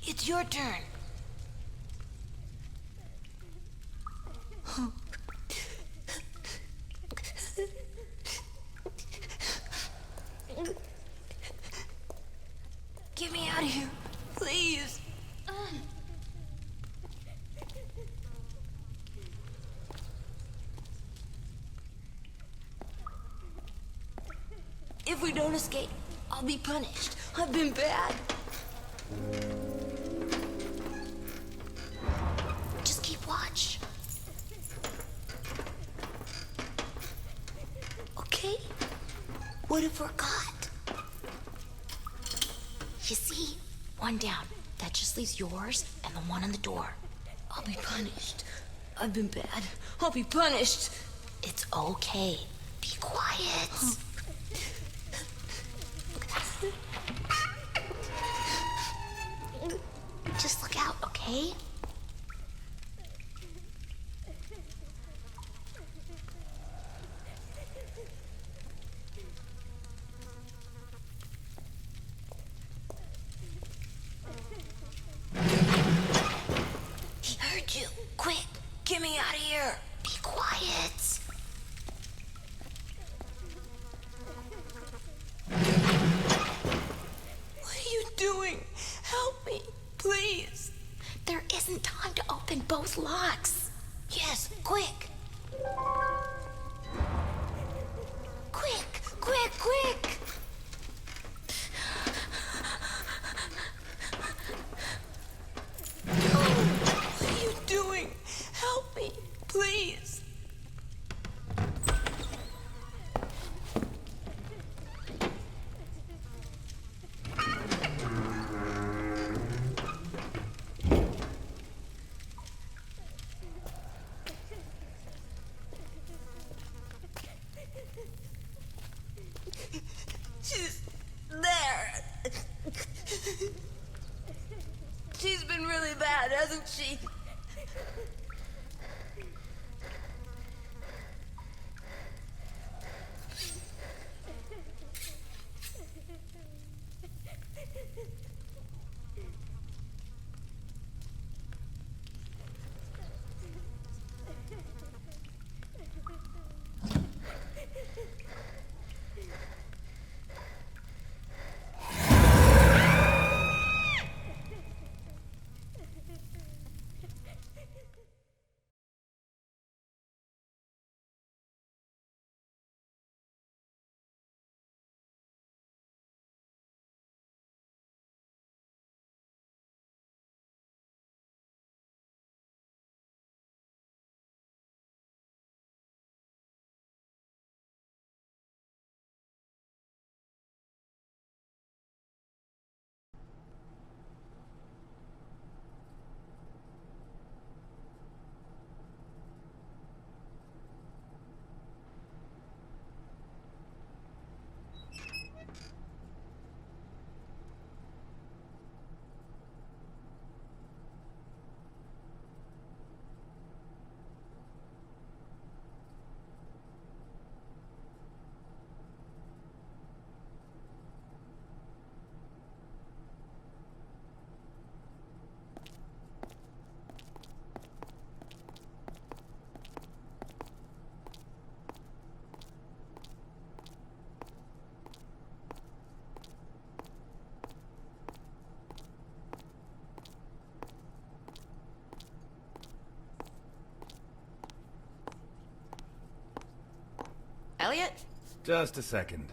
It's your turn. Get me out of here, please. If we don't escape, I'll be punished. I've been bad. Just keep watch. Okay? What if we're caught? You see? One down. That just leaves yours and the one on the door. I'll be punished. I've been bad. I'll be punished. It's okay. Be quiet. Just look out, okay? He heard you. Quick, get me out of here. Be quiet. What are you doing? Help me, please. There isn't time to open both locks. Yes, quick. Quick, quick, quick. Oh, what are you doing? Help me, please. She's there. She's been really bad, hasn't she? Elliot? Just a second.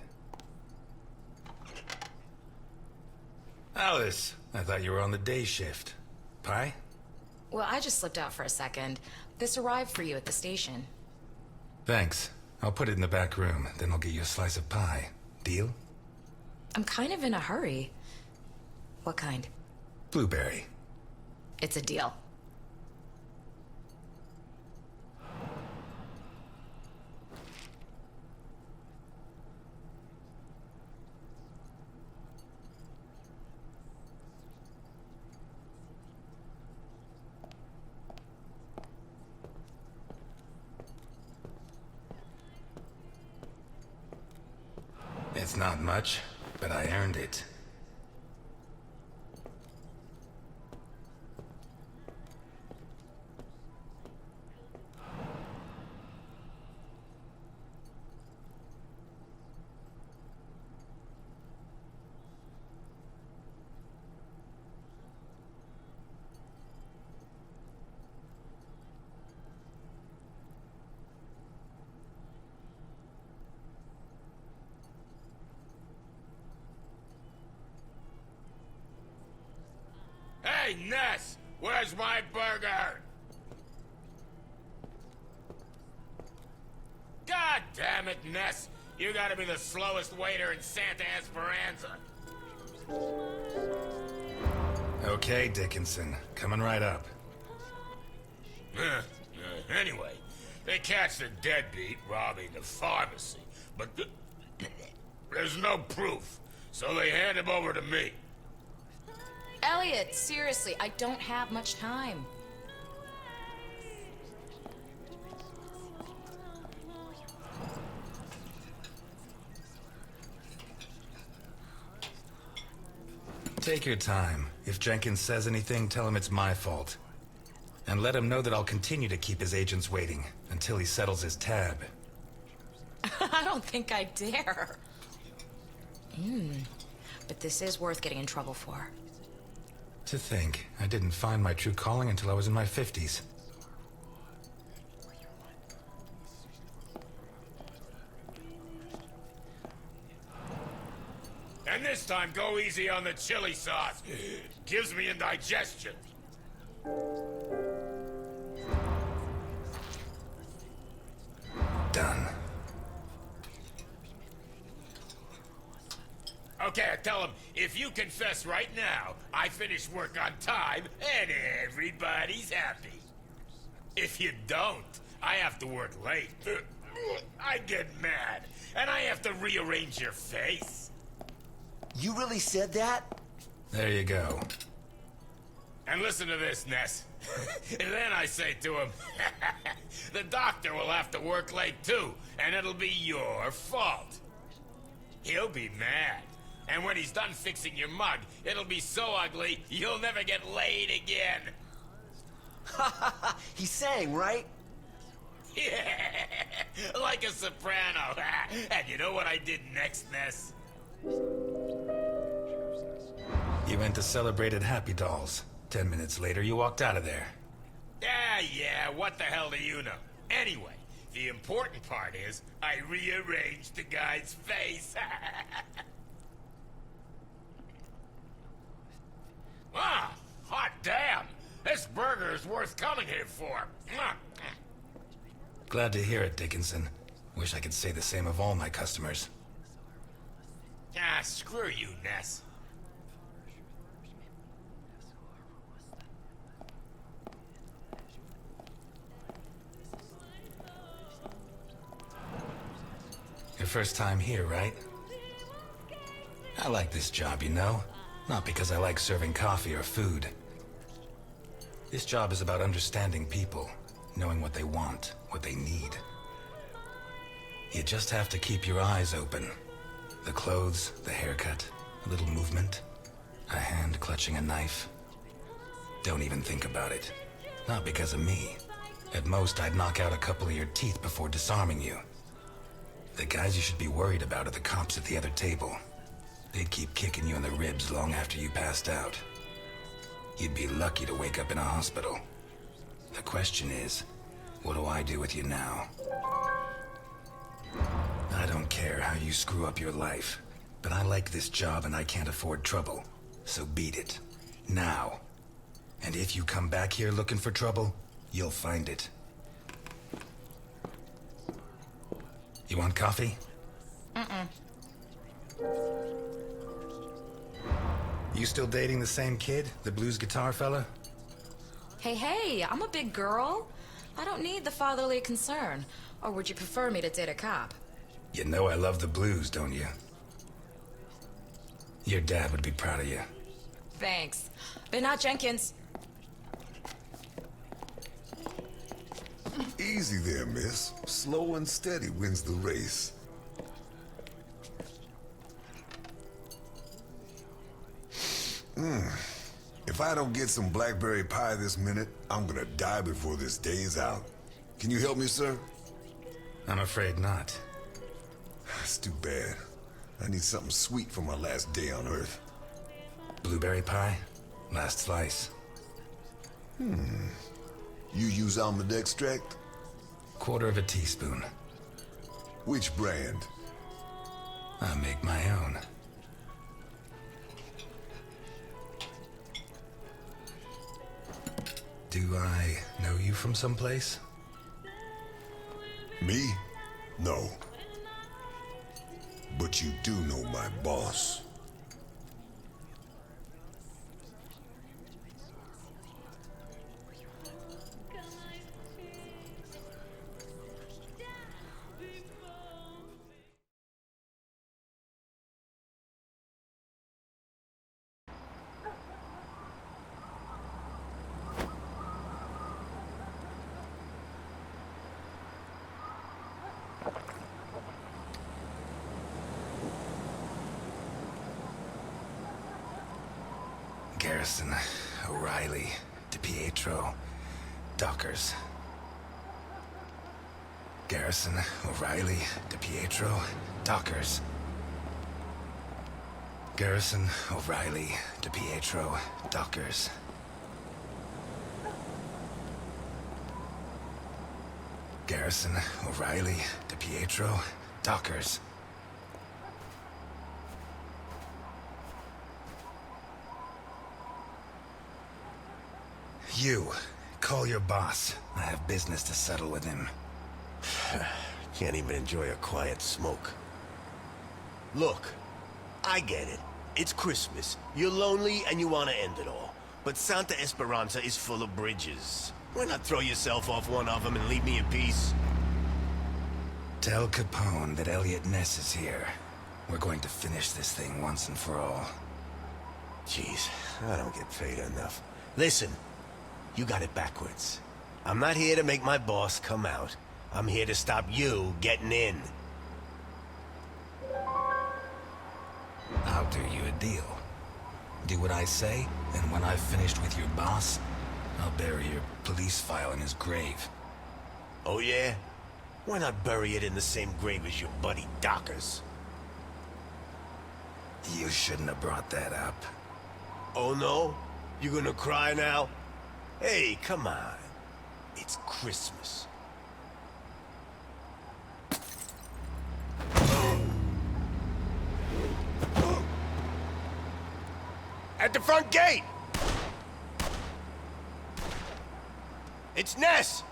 Alice, I thought you were on the day shift. Pie? Well, I just slipped out for a second. This arrived for you at the station. Thanks. I'll put it in the back room, then I'll get you a slice of pie. Deal? I'm kind of in a hurry. What kind? Blueberry. It's a deal. It's not much, but I earned it. Hey, Ness! Where's my burger? God damn it, Ness! You gotta be the slowest waiter in Santa Esperanza. Okay, Dickinson. Coming right up. Anyway, they catch the deadbeat robbing the pharmacy, but there's no proof, so they hand him over to me. Elliot, seriously, I don't have much time. Take your time. If Jenkins says anything, tell him it's my fault. And let him know that I'll continue to keep his agents waiting until he settles his tab. I don't think I dare. But this is worth getting in trouble for. To think, I didn't find my true calling until I was in my 50s. And this time, go easy on the chili sauce. Gives me indigestion. Done. Okay, I tell him, if you confess right now, I finish work on time, and everybody's happy. If you don't, I have to work late. I get mad, and I have to rearrange your face. You really said that? There you go. And listen to this, Ness. And then I say to him, the doctor will have to work late too, and it'll be your fault. He'll be mad. And when he's done fixing your mug, it'll be so ugly, you'll never get laid again. He sang, right? Yeah, like a soprano. And you know what I did next, Ness? You went to celebrated Happy Dolls. 10 minutes later, you walked out of there. Yeah, what the hell do you know? Anyway, the important part is, I rearranged the guy's face. Ah, hot damn! This burger is worth coming here for. Glad to hear it, Dickinson. Wish I could say the same of all my customers. Ah, screw you, Ness. Your first time here, right? I like this job, you know? Not because I like serving coffee or food. This job is about understanding people, knowing what they want, what they need. You just have to keep your eyes open. The clothes, the haircut, a little movement, a hand clutching a knife. Don't even think about it. Not because of me. At most, I'd knock out a couple of your teeth before disarming you. The guys you should be worried about are the cops at the other table. They'd keep kicking you in the ribs long after you passed out. You'd be lucky to wake up in a hospital. The question is, what do I do with you now? I don't care how you screw up your life, but I like this job and I can't afford trouble. So beat it. Now. And if you come back here looking for trouble, you'll find it. You want coffee? You still dating the same kid, the blues guitar fella? Hey, I'm a big girl. I don't need the fatherly concern. Or would you prefer me to date a cop? You know I love the blues, don't you? Your dad would be proud of you. Thanks. But not Jenkins. Easy there, miss. Slow and steady wins the race. If I don't get some blackberry pie this minute, I'm gonna die before this day is out. Can you help me, sir? I'm afraid not. It's too bad. I need something sweet for my last day on Earth. Blueberry pie? Last slice. You use almond extract? Quarter of a teaspoon. Which brand? I make my own. Do I know you from someplace? Me? No. But you do know my boss. Garrison, O'Reilly, DiPietro, Dockers. Garrison, O'Reilly, DiPietro, Dockers. Garrison, O'Reilly, DiPietro, Dockers. Garrison, O'Reilly, DiPietro, Dockers. You, call your boss. I have business to settle with him. Can't even enjoy a quiet smoke. Look, I get it. It's Christmas. You're lonely and you want to end it all. But Santa Esperanza is full of bridges. Why not throw yourself off one of them and leave me in peace? Tell Capone that Elliot Ness is here. We're going to finish this thing once and for all. Jeez, I don't get paid enough. Listen, you got it backwards. I'm not here to make my boss come out. I'm here to stop you getting in. I'll do you a deal. Do what I say, and when I've finished with your boss, I'll bury your police file in his grave. Oh yeah? Why not bury it in the same grave as your buddy Dockers? You shouldn't have brought that up. Oh no? You gonna cry now? Hey, come on. It's Christmas. At the front gate! It's Ness!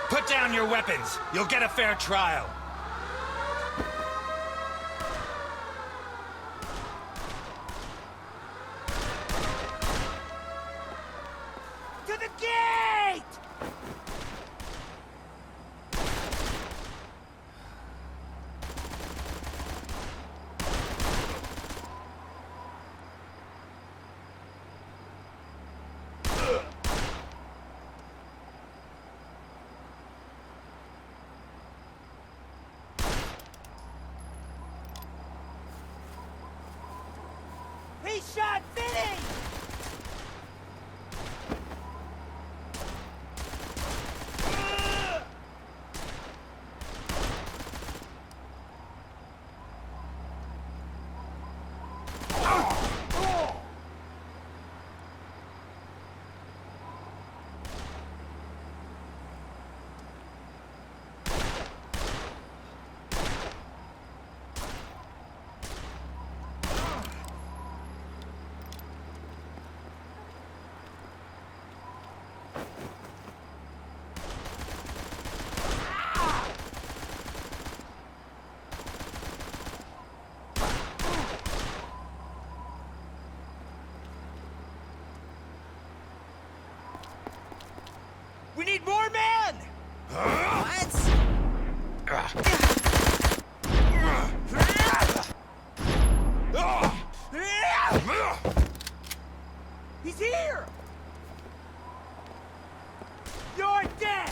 Put down your weapons! You'll get a fair trial! To the gate! He shot Vinny! need more men! What? He's here! You're dead!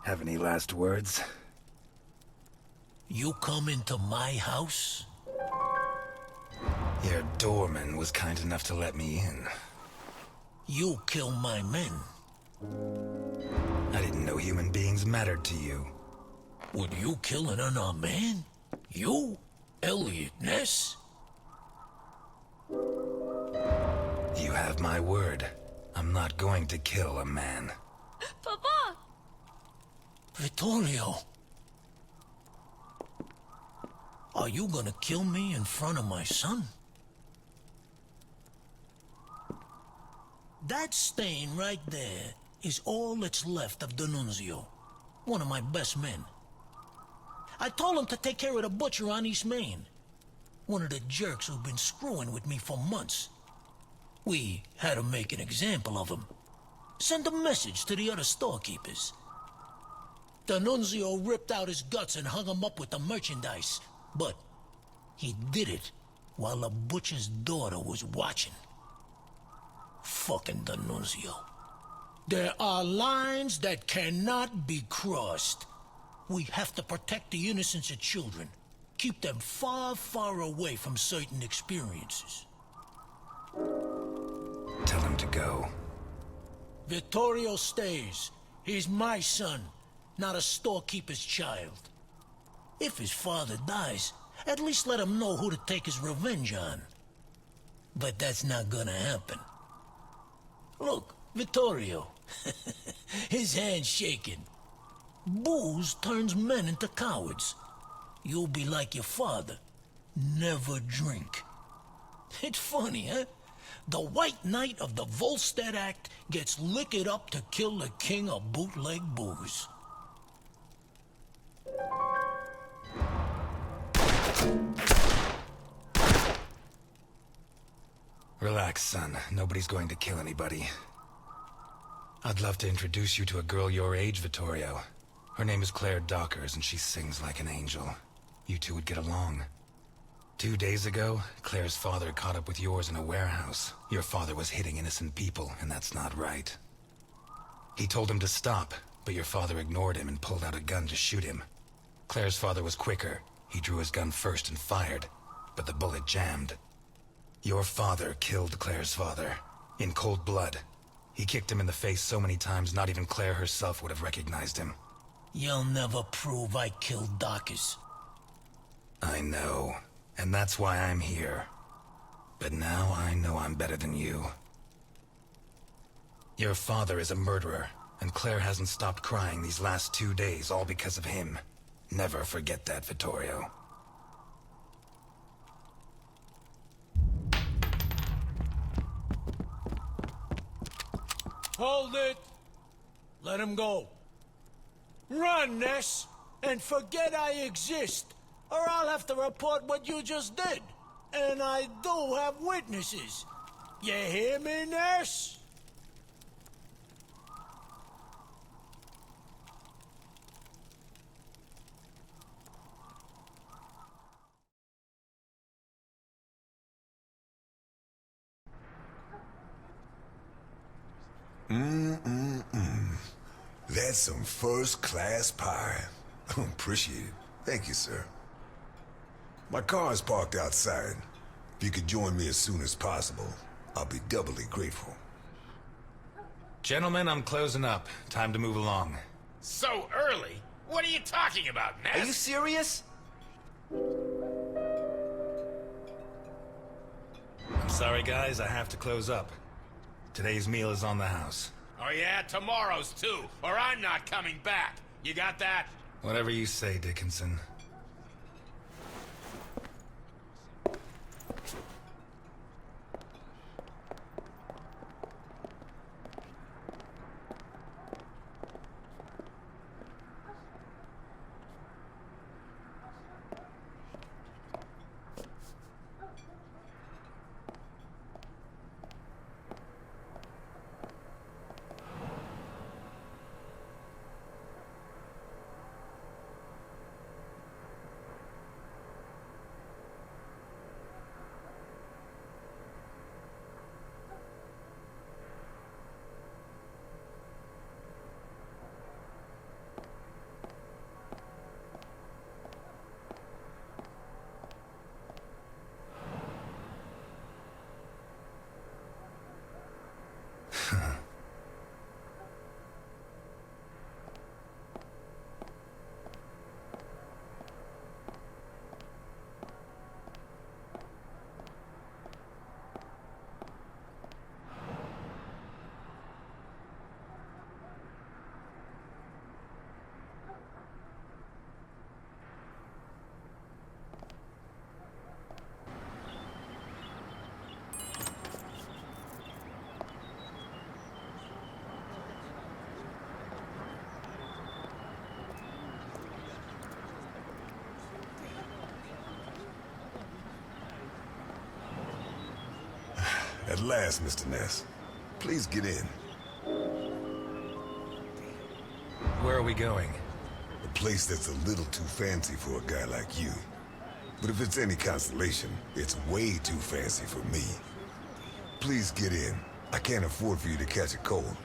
Have any last words? You come into my house? Your doorman was kind enough to let me in. You kill my men. I didn't know human beings mattered to you. Would you kill an unarmed man? You? Elliot Ness? You have my word. I'm not going to kill a man. Papa! Vittorio. Are you gonna kill me in front of my son? That stain right there is all that's left of D'Annunzio, one of my best men. I told him to take care of the butcher on East Main, one of the jerks who've been screwing with me for months. We had to make an example of him. Send a message to the other storekeepers. D'Annunzio ripped out his guts and hung him up with the merchandise, but he did it while the butcher's daughter was watching. Fucking D'Annunzio. There are lines that cannot be crossed. We have to protect the innocence of children. Keep them far, far away from certain experiences. Tell him to go. Vittorio stays. He's my son, not a storekeeper's child. If his father dies, at least let him know who to take his revenge on. But that's not gonna happen. Look, Vittorio. His hand's shaking. Booze turns men into cowards. You'll be like your father. Never drink. It's funny, huh? The White Knight of the Volstead Act gets liquored up to kill the king of bootleg booze. Relax, son. Nobody's going to kill anybody. I'd love to introduce you to a girl your age, Vittorio. Her name is Claire Dockers, and she sings like an angel. You two would get along. 2 days ago, Claire's father caught up with yours in a warehouse. Your father was hitting innocent people, and that's not right. He told him to stop, but your father ignored him and pulled out a gun to shoot him. Claire's father was quicker. He drew his gun first and fired. but the bullet jammed. Your father killed Claire's father, in cold blood. He kicked him in the face so many times not even Claire herself would have recognized him. You'll never prove I killed Dacus. I know, and that's why I'm here. But now I know I'm better than you. Your father is a murderer, and Claire hasn't stopped crying these last 2 days, all because of him. Never forget that, Vittorio. Hold it! Let him go. Run, Ness, and forget I exist, or I'll have to report what you just did. And I do have witnesses. You hear me, Ness? That's some first-class pie. Appreciate it. Thank you, sir. My car is parked outside. If you could join me as soon as possible, I'll be doubly grateful. Gentlemen, I'm closing up. Time to move along. So early? What are you talking about, Ness? Are you serious? I'm sorry, guys. I have to close up. Today's meal is on the house. Oh yeah, tomorrow's too, or I'm not coming back. You got that? Whatever you say, Dickinson. At last, Mr. Ness. Please get in. Where are we going? A place that's a little too fancy for a guy like you. But if it's any consolation, it's way too fancy for me. Please get in. I can't afford for you to catch a cold.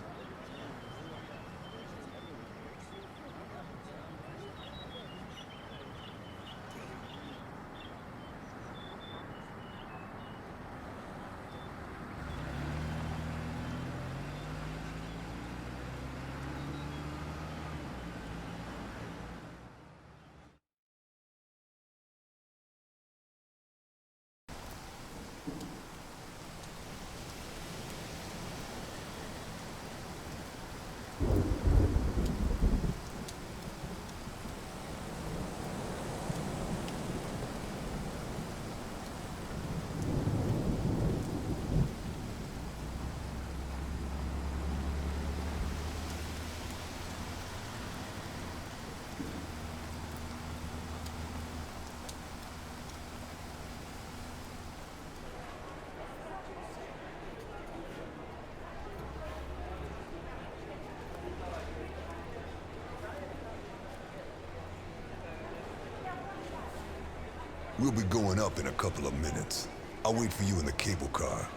We'll be going up in a couple of minutes. I'll wait for you in the cable car.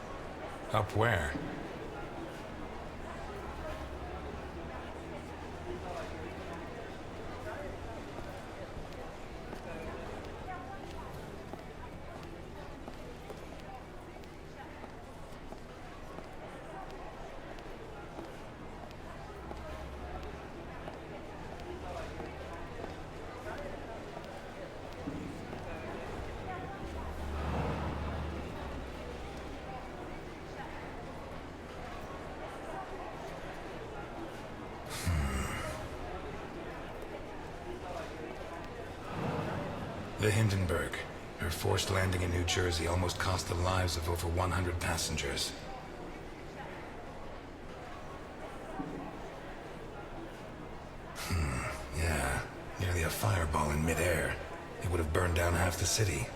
Up where? The Hindenburg. Her forced landing in New Jersey almost cost the lives of over 100 passengers. Yeah. Nearly a fireball in midair. It would have burned down half the city.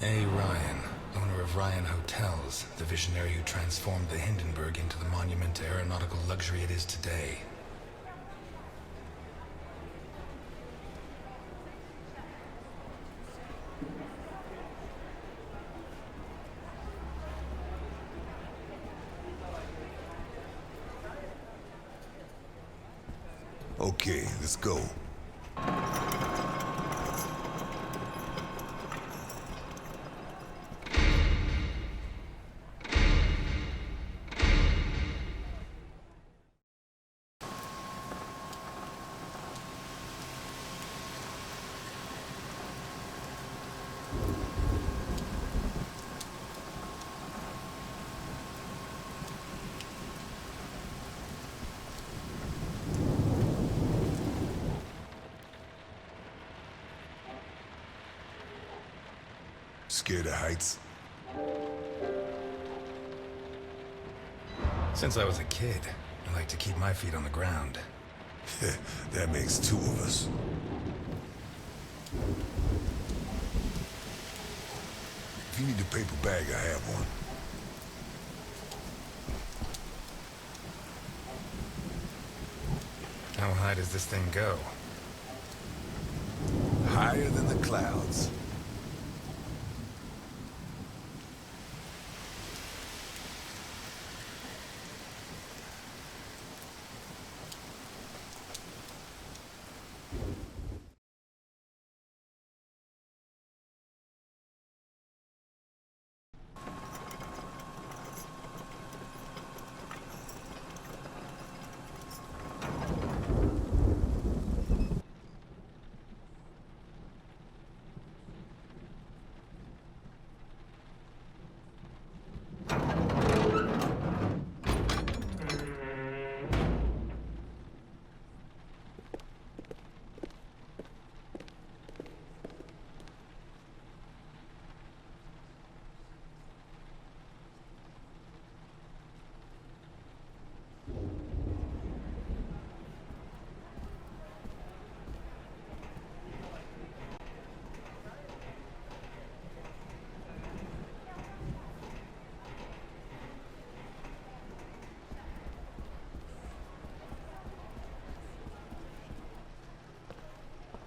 A. Ryan, owner of Ryan Hotels, the visionary who transformed the Hindenburg into the monument to aeronautical luxury it is today. Okay, let's go. Scared of heights? Since I was a kid, I like to keep my feet on the ground. That makes two of us. If you need a paper bag, I have one. How high does this thing go? Higher than the clouds.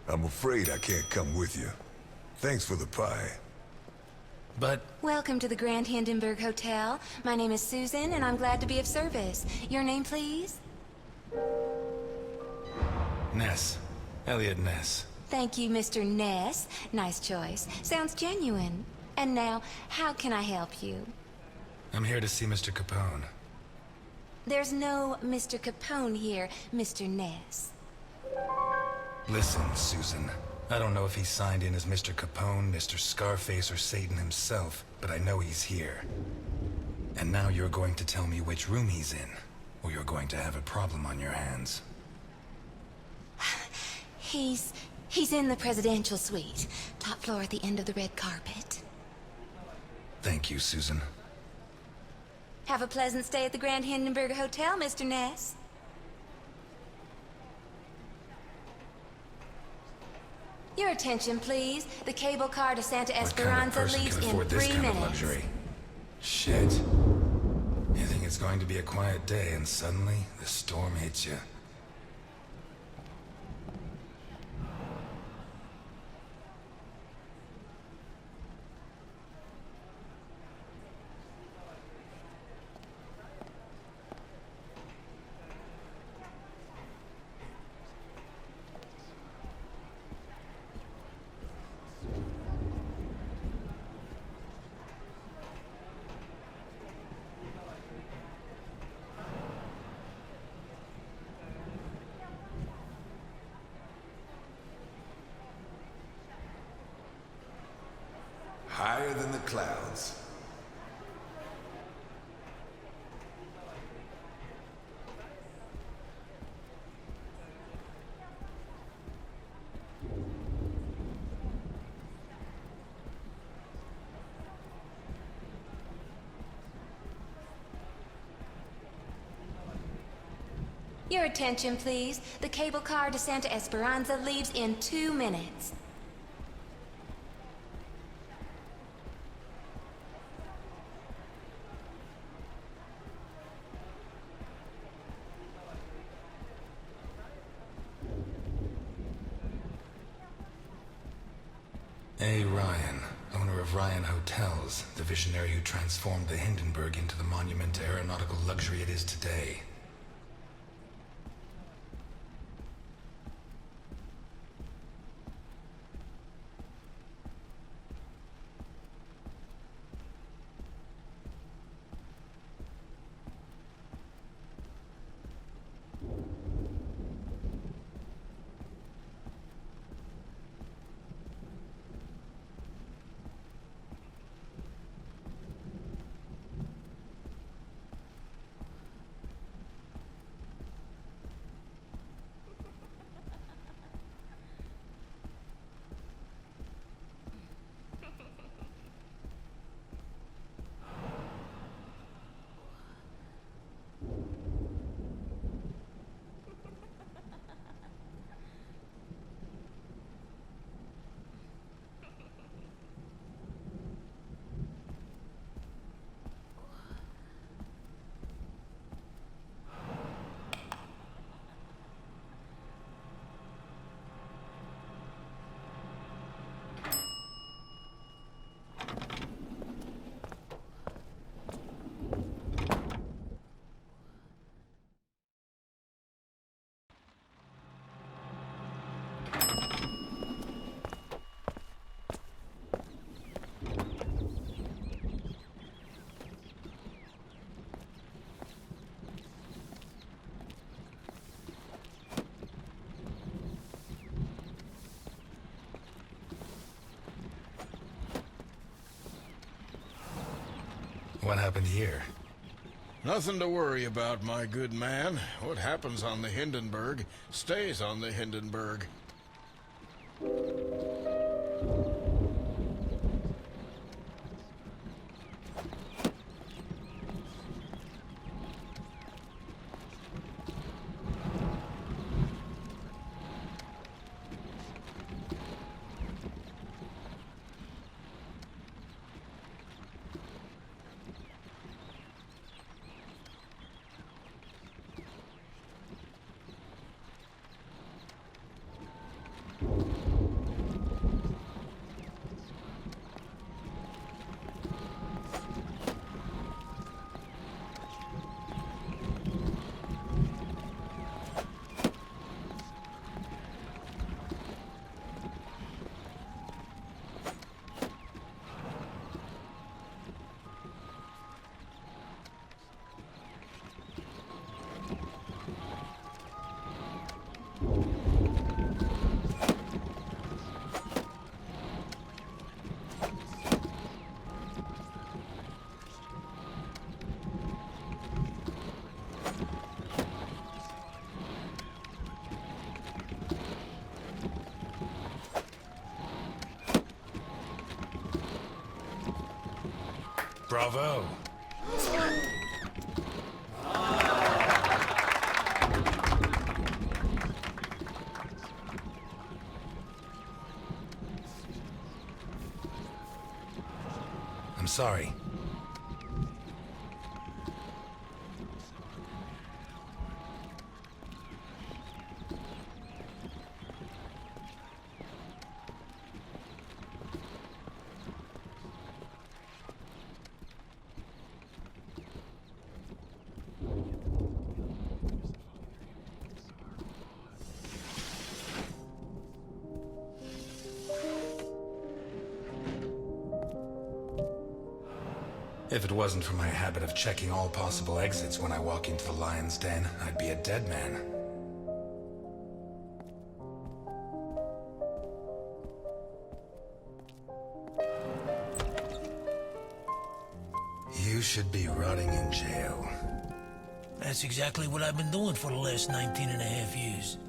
I'm afraid I can't come with you. Thanks for the pie. But Welcome to the Grand Hindenburg Hotel. My name is Susan, and I'm glad to be of service. Your name, please? Ness. Elliot Ness. Thank you, Mr. Ness. Nice choice. Sounds genuine. And now, how can I help you? I'm here to see Mr. Capone. There's no Mr. Capone here, Mr. Ness. Listen, Susan. I don't know if he's signed in as Mr. Capone, Mr. Scarface, or Satan himself, but I know he's here. And now you're going to tell me which room he's in, or you're going to have a problem on your hands. He's in the presidential suite. Top floor at the end of the red carpet. Thank you, Susan. Have a pleasant stay at the Grand Hindenburg Hotel, Mr. Ness. Your attention, please. The cable car to Santa What kind of Esperanza person leaves can in afford this 3 kind minutes. of luxury? Shit. You think it's going to be a quiet day, and suddenly, the storm hits you. higher than the clouds. Your attention, please. The cable car to Santa Esperanza leaves in 2 minutes. A. Ryan, owner of Ryan Hotels, the visionary who transformed the Hindenburg into the monument to aeronautical luxury it is today. What happened here? Nothing to worry about, my good man. What happens on the Hindenburg stays on the Hindenburg. Bravo! I'm sorry. If it wasn't for my habit of checking all possible exits when I walk into the lion's den, I'd be a dead man. You should be rotting in jail. That's exactly what I've been doing for the last 19 and a half years.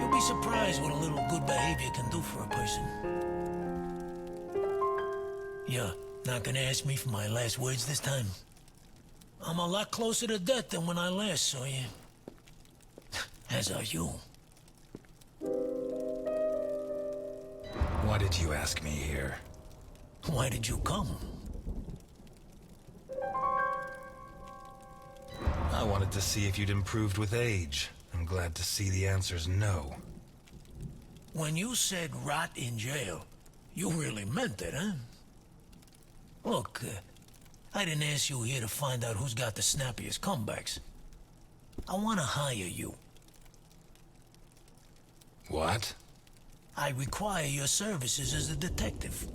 You'll be surprised what a little good behavior can do for a person. You're not gonna ask me for my last words this time? I'm a lot closer to death than when I last saw you. As are you. Why did you ask me here? Why did you come? I wanted to see if you'd improved with age. I'm glad to see the answer's no. When you said rot in jail, you really meant it, huh? Look, I didn't ask you here to find out who's got the snappiest comebacks. I want to hire you. What? I require your services as a detective.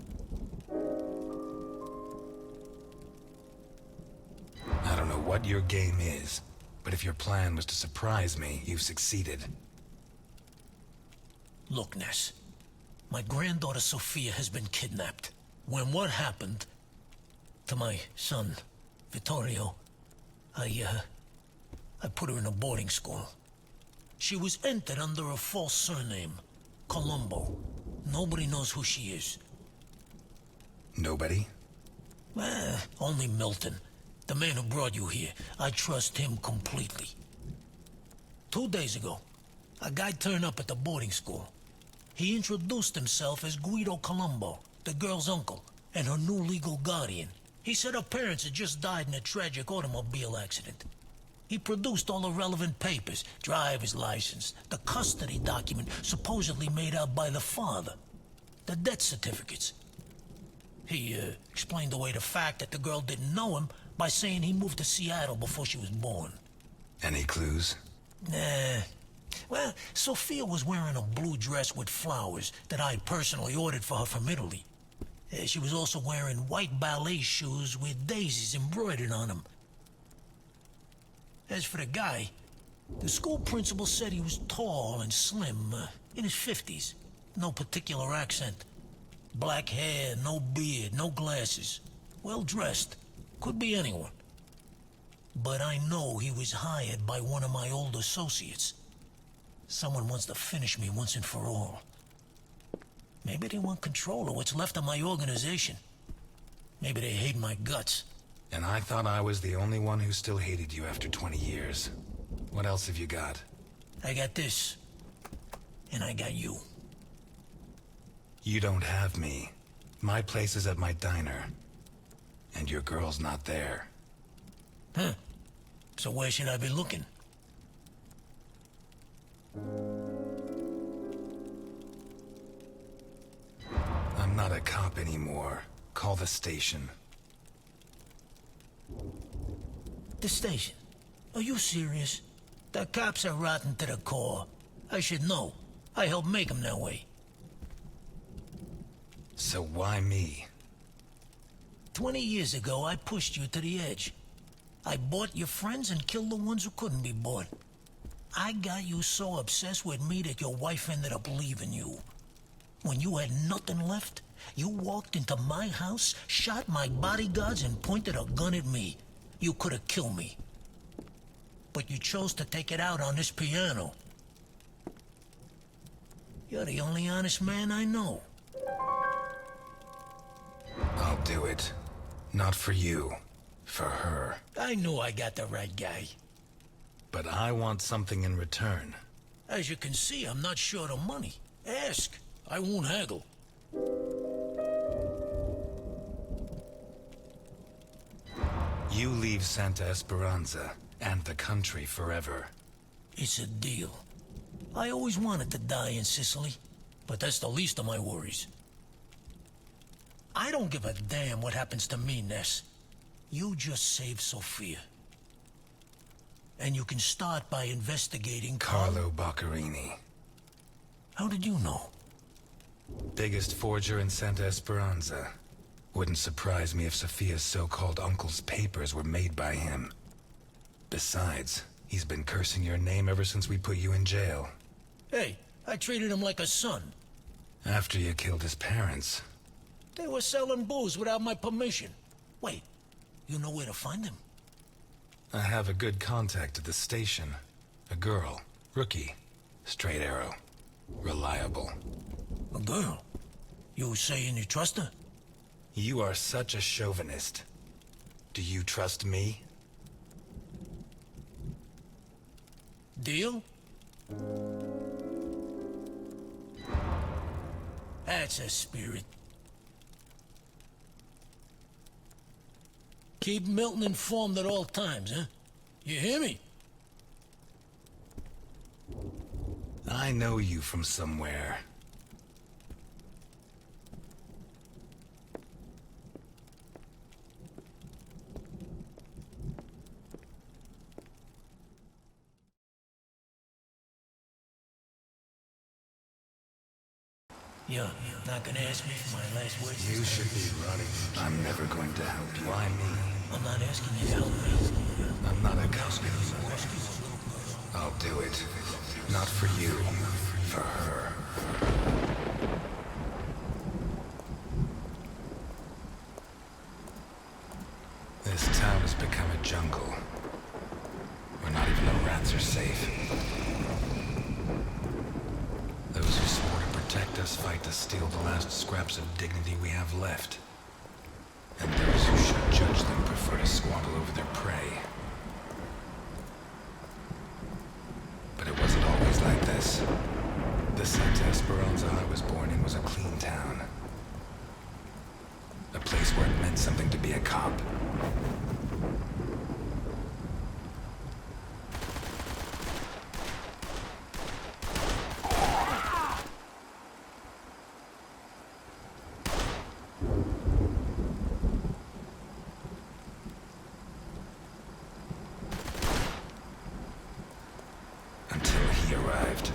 I don't know what your game is, but if your plan was to surprise me, you've succeeded. Look, Ness. My granddaughter Sophia has been kidnapped. When what happened to my son, Vittorio, I put her in a boarding school. She was entered under a false surname, Colombo. Nobody knows who she is. Nobody? Only Milton, the man who brought you here. I trust him completely. 2 days ago, a guy turned up at the boarding school. He introduced himself as Guido Colombo, the girl's uncle, and her new legal guardian. He said her parents had just died in a tragic automobile accident. He produced all the relevant papers, driver's license, the custody document supposedly made out by the father, the death certificates. He explained away the fact that the girl didn't know him by saying he moved to Seattle before she was born. Any clues? Nah. Well, Sophia was wearing a blue dress with flowers that I personally ordered for her from Italy. She was also wearing white ballet shoes with daisies embroidered on them. As for the guy, the school principal said he was tall and slim, in his 50s. No particular accent. Black hair, no beard, no glasses. Well dressed. Could be anyone. But I know he was hired by one of my old associates. Someone wants to finish me once and for all. Maybe they want control of what's left of my organization. Maybe they hate my guts. And I thought I was the only one who still hated you after 20 years. What else have you got? I got this. And I got you. You don't have me. My place is at my diner. And your girl's not there. Huh. So where should I be looking? I'm not a cop anymore. Call the station. The station? Are you serious? The cops are rotten to the core. I should know. I helped make them that way. So why me? 20 years ago, I pushed you to the edge. I bought your friends and killed the ones who couldn't be bought. I got you so obsessed with me that your wife ended up leaving you. When you had nothing left, you walked into my house, shot my bodyguards, and pointed a gun at me. You could have killed me. But you chose to take it out on this piano. You're the only honest man I know. I'll do it. Not for you. For her. I knew I got the right guy. But I want something in return. As you can see, I'm not short of money. Ask. I won't haggle. You leave Santa Esperanza and the country forever. It's a deal. I always wanted to die in Sicily, but that's the least of my worries. I don't give a damn what happens to me, Ness. You just save Sophia. And you can start by investigating Carlo Boccherini. How did you know? Biggest forger in Santa Esperanza. Wouldn't surprise me if Sophia's so-called uncle's papers were made by him. Besides, he's been cursing your name ever since we put you in jail. Hey, I treated him like a son. After you killed his parents. They were selling booze without my permission. Wait, you know where to find him? I have a good contact at the station. A girl. Rookie. Straight arrow. Reliable. A girl? You saying you trust her? You are such a chauvinist. Do you trust me? Deal? That's a spirit. Keep Milton informed at all times, huh? You hear me? I know you from somewhere. You're not gonna ask me for my last words? You should be running. I'm never going to help you. Why me? I'm not asking you to help me. I'm not a cowboy. I'll do it. Not for you. For her. This town has become a jungle. Where not even the rats are safe. Those who swore to protect us fight to steal the last scraps of dignity we have left. And those who should judge them prefer to squabble over their prey. But it wasn't always like this. The Santa Esperanza I was born in was a clean town. A place where it meant something to be a cop. Until he arrived.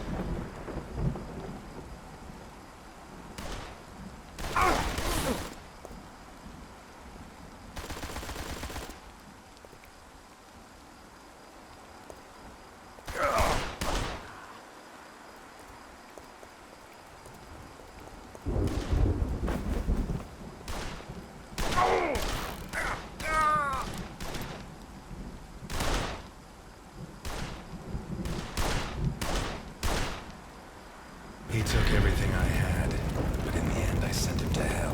He took everything I had, but in the end I sent him to hell.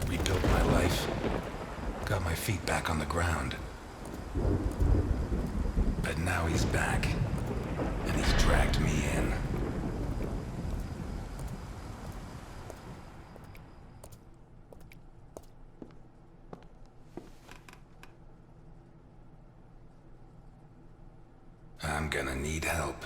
Rebuilt my life, got my feet back on the ground. But now he's back, and he's dragged me in. I'm gonna need help.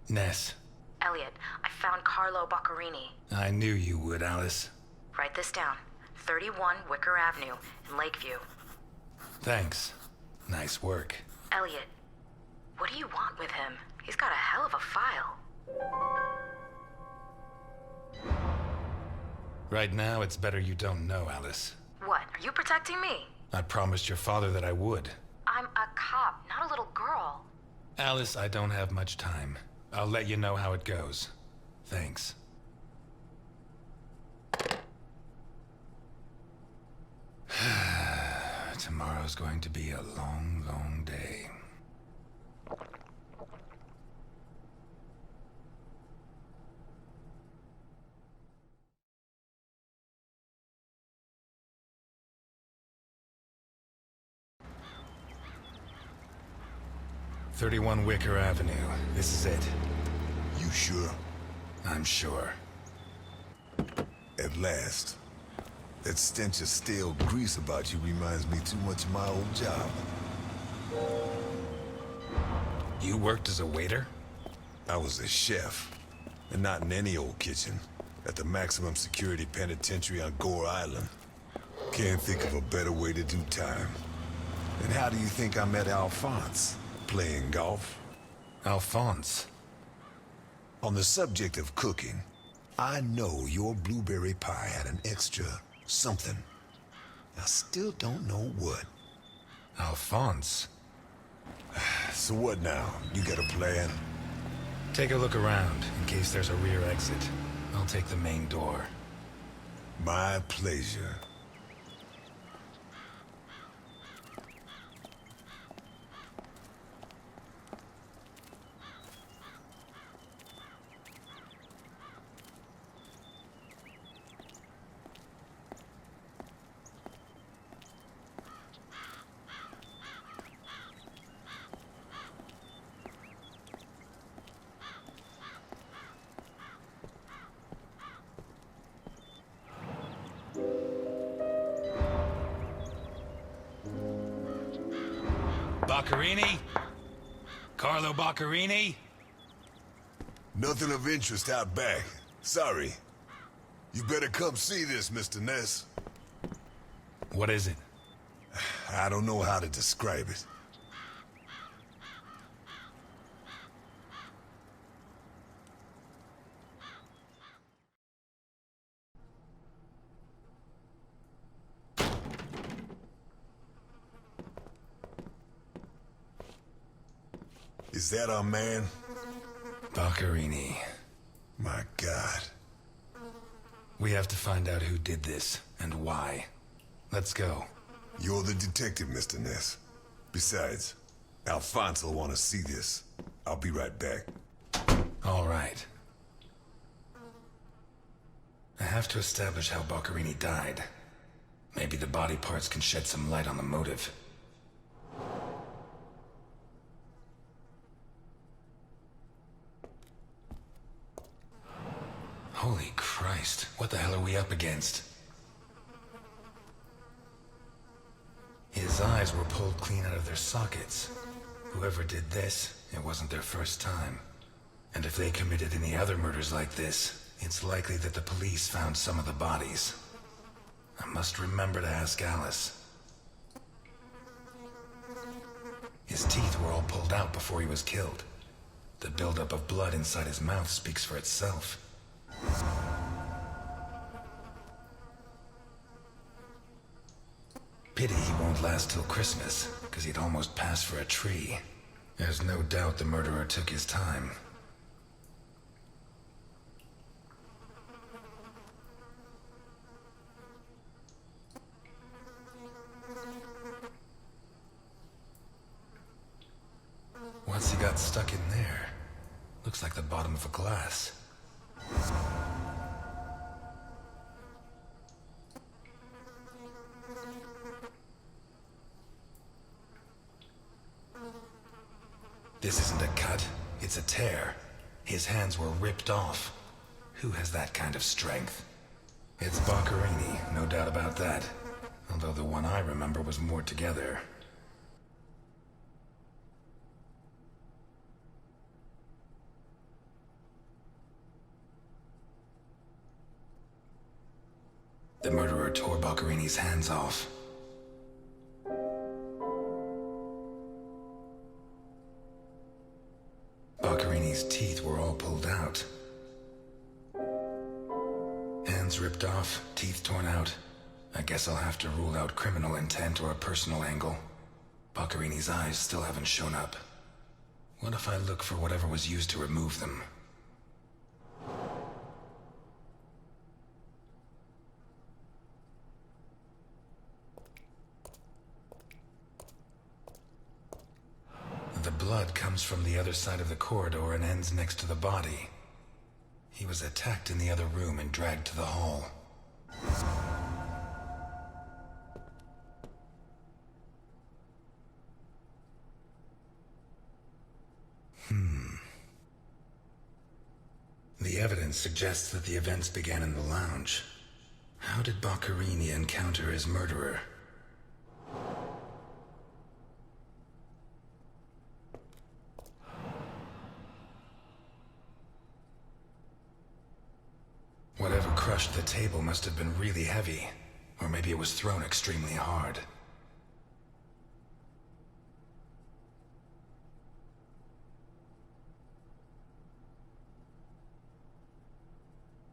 Ness. Elliot, I found Carlo Boccarini. I knew you would, Alice. Write this down. 31 Wicker Avenue in Lakeview. Thanks. Nice work. Elliot, what do you want with him? He's got a hell of a file. Right now, it's better you don't know, Alice. What, are you protecting me? I promised your father that I would. I'm a cop, not a little girl. Alice, I don't have much time. I'll let you know how it goes. Thanks. Tomorrow's going to be a long, long day. "31 Wicker Avenue. This is it." You sure? I'm sure. At last. That stench of stale grease about you reminds me too much of my old job. You worked as a waiter? I was a chef, and not in any old kitchen. at the maximum security penitentiary on Gore Island. Can't think of a better way to do time. And how do you think I met Alphonse? Playing golf? Alphonse? On the subject of cooking, I know your blueberry pie had an extra something. I still don't know what. Alphonse? So what now? You got a plan? Take a look around, in case there's a rear exit. I'll take the main door. My pleasure. Boccherini? Carlo Boccherini? Nothing of interest out back. Sorry. You better come see this, Mr. Ness. What is it? I don't know how to describe it. Is that our man? Boccherini. My God. We have to find out who did this, and why. Let's go. You're the detective, Mr. Ness. Besides, Alphonse will want to see this. I'll be right back. All right. I have to establish how Boccherini died. Maybe the body parts can shed some light on the motive. Holy Christ, what the hell are we up against? His eyes were pulled clean out of their sockets. Whoever did this, it wasn't their first time. And if they committed any other murders like this, it's likely that the police found some of the bodies. I must remember to ask Alice. His teeth were all pulled out before he was killed. The buildup of blood inside his mouth speaks for itself. Pity he won't last till Christmas, because he'd almost pass for a tree. There's no doubt the murderer took his time. What's he got stuck in there? Looks like the bottom of a glass. This isn't a cut, it's a tear. His hands were ripped off. Who has that kind of strength? It's Boccherini, no doubt about that. Although the one I remember was more together. The murderer tore Boccherini's hands off. Boccherini's teeth were all pulled out. Hands ripped off, teeth torn out. I guess I'll have to rule out criminal intent or a personal angle. Boccherini's eyes still haven't shown up. What if I look for whatever was used to remove them? The blood comes from the other side of the corridor and ends next to the body. He was attacked in the other room and dragged to the hall. The evidence suggests that the events began in the lounge. How did Boccherini encounter his murderer? Whatever crushed the table must have been really heavy, or maybe it was thrown extremely hard.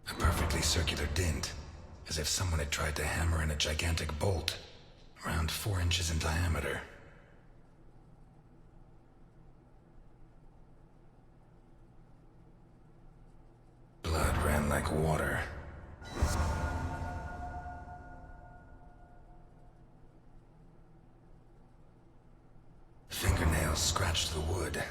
A perfectly circular dint, as if someone had tried to hammer in a gigantic bolt, around 4 inches in diameter. Blood ran like water. Fingernails scratched the wood.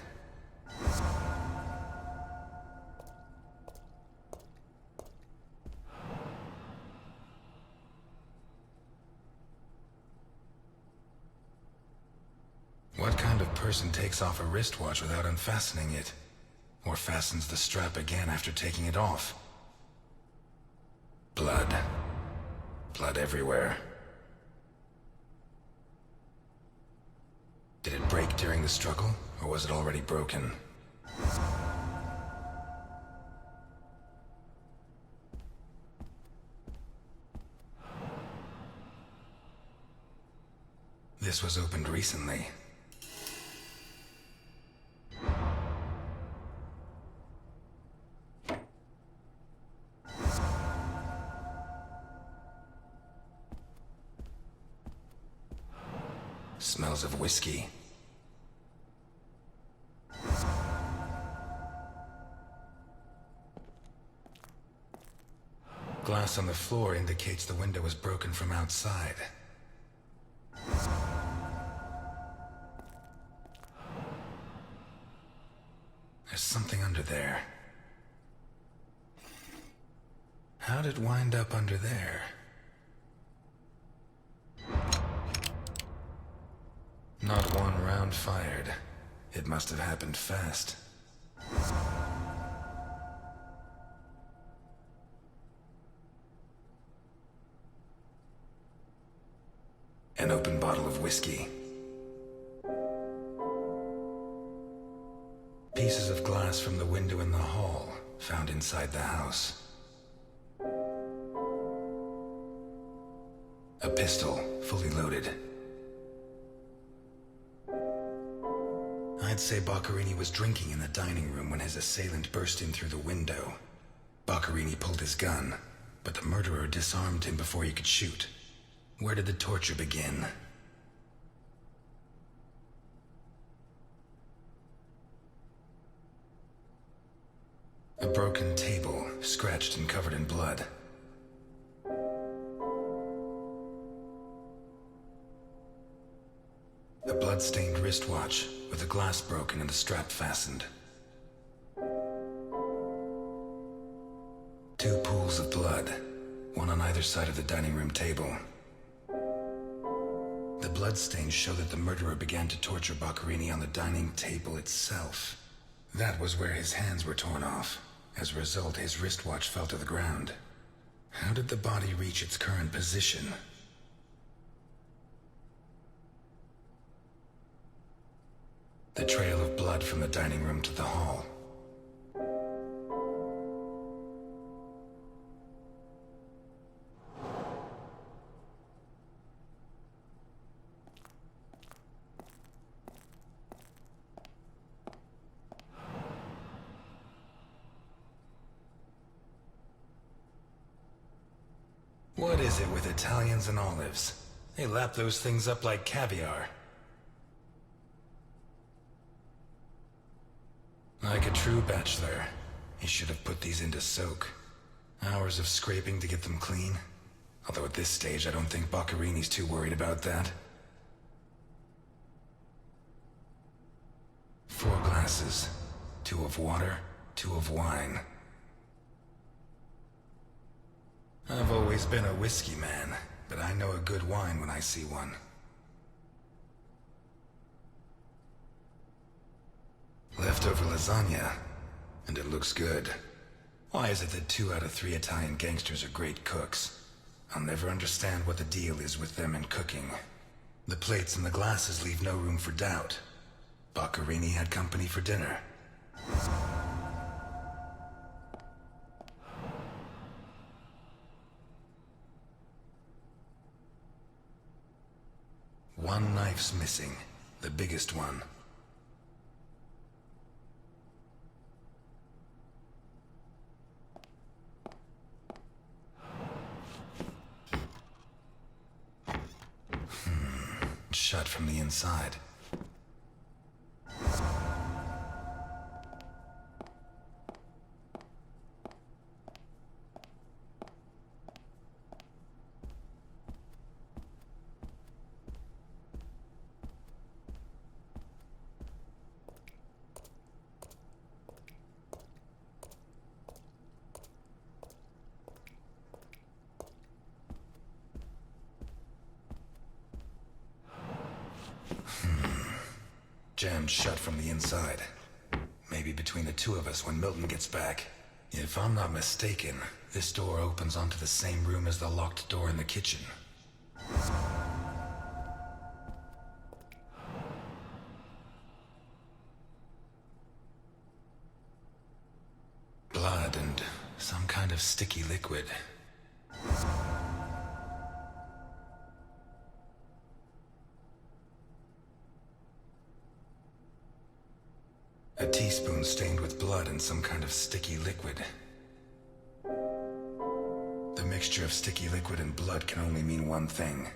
What kind of person takes off a wristwatch without unfastening it? Or fastens the strap again after taking it off? Blood. Blood everywhere. Did it break during the struggle, or was it already broken? This was opened recently. Smells of whiskey. Glass on the floor indicates the window was broken from outside. There's something under there. How'd it wind up under there? Not one round fired. It must have happened fast. An open bottle of whiskey. Pieces of glass from the window in the hall, found inside the house. A pistol, fully loaded. I'd say Boccherini was drinking in the dining room when his assailant burst in through the window. Boccherini pulled his gun, but the murderer disarmed him before he could shoot. Where did the torture begin? A broken table, scratched and covered in blood. A blood-stained wristwatch with the glass broken and the strap fastened. 2 pools of blood, one on either side of the dining room table. The bloodstains show that the murderer began to torture Boccherini on the dining table itself. That was where his hands were torn off. As a result, his wristwatch fell to the ground. How did the body reach its current position? The trail of blood from the dining room to the hall. What is it with Italians and olives? They lap those things up like caviar. Like a true bachelor, he should have put these into soak. Hours of scraping to get them clean. Although at this stage, I don't think Boccherini's too worried about that. 4 glasses. 2 of water, 2 of wine. I've always been a whiskey man, but I know a good wine when I see one. Leftover lasagna, and it looks good. Why is it that 2 out of 3 Italian gangsters are great cooks? I'll never understand what the deal is with them and cooking. The plates and the glasses leave no room for doubt. Boccherini had company for dinner. knife's missing. The biggest one. Shut from the inside. Jammed shut from the inside. Maybe between the two of us when Milton gets back. If I'm not mistaken, this door opens onto the same room as the locked door in the kitchen. Blood and some kind of sticky liquid. A teaspoon stained with blood and some kind of sticky liquid. The mixture of sticky liquid and blood can only mean one thing.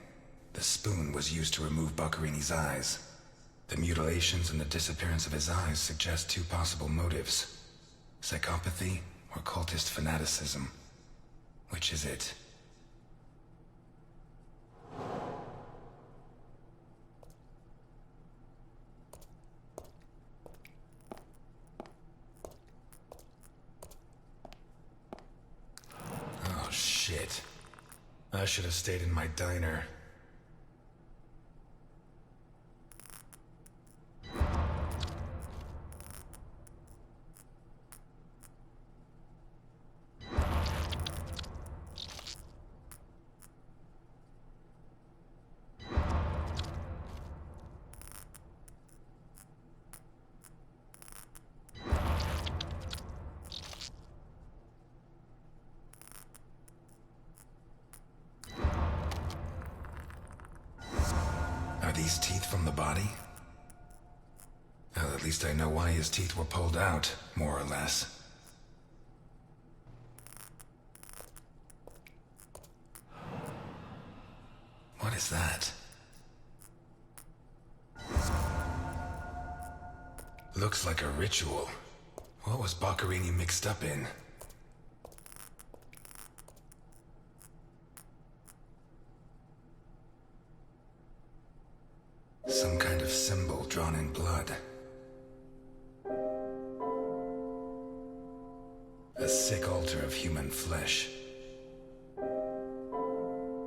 The spoon was used to remove Boccarini's eyes. The mutilations and the disappearance of his eyes suggest two possible motives. Psychopathy or cultist fanaticism. Which is it? Shit. I should have stayed in my diner. Are these teeth from the body? Well, at least I know why his teeth were pulled out, more or less. What is that? Looks like a ritual. What was Boccarini mixed up in? Some kind of symbol drawn in blood. A sick altar of human flesh.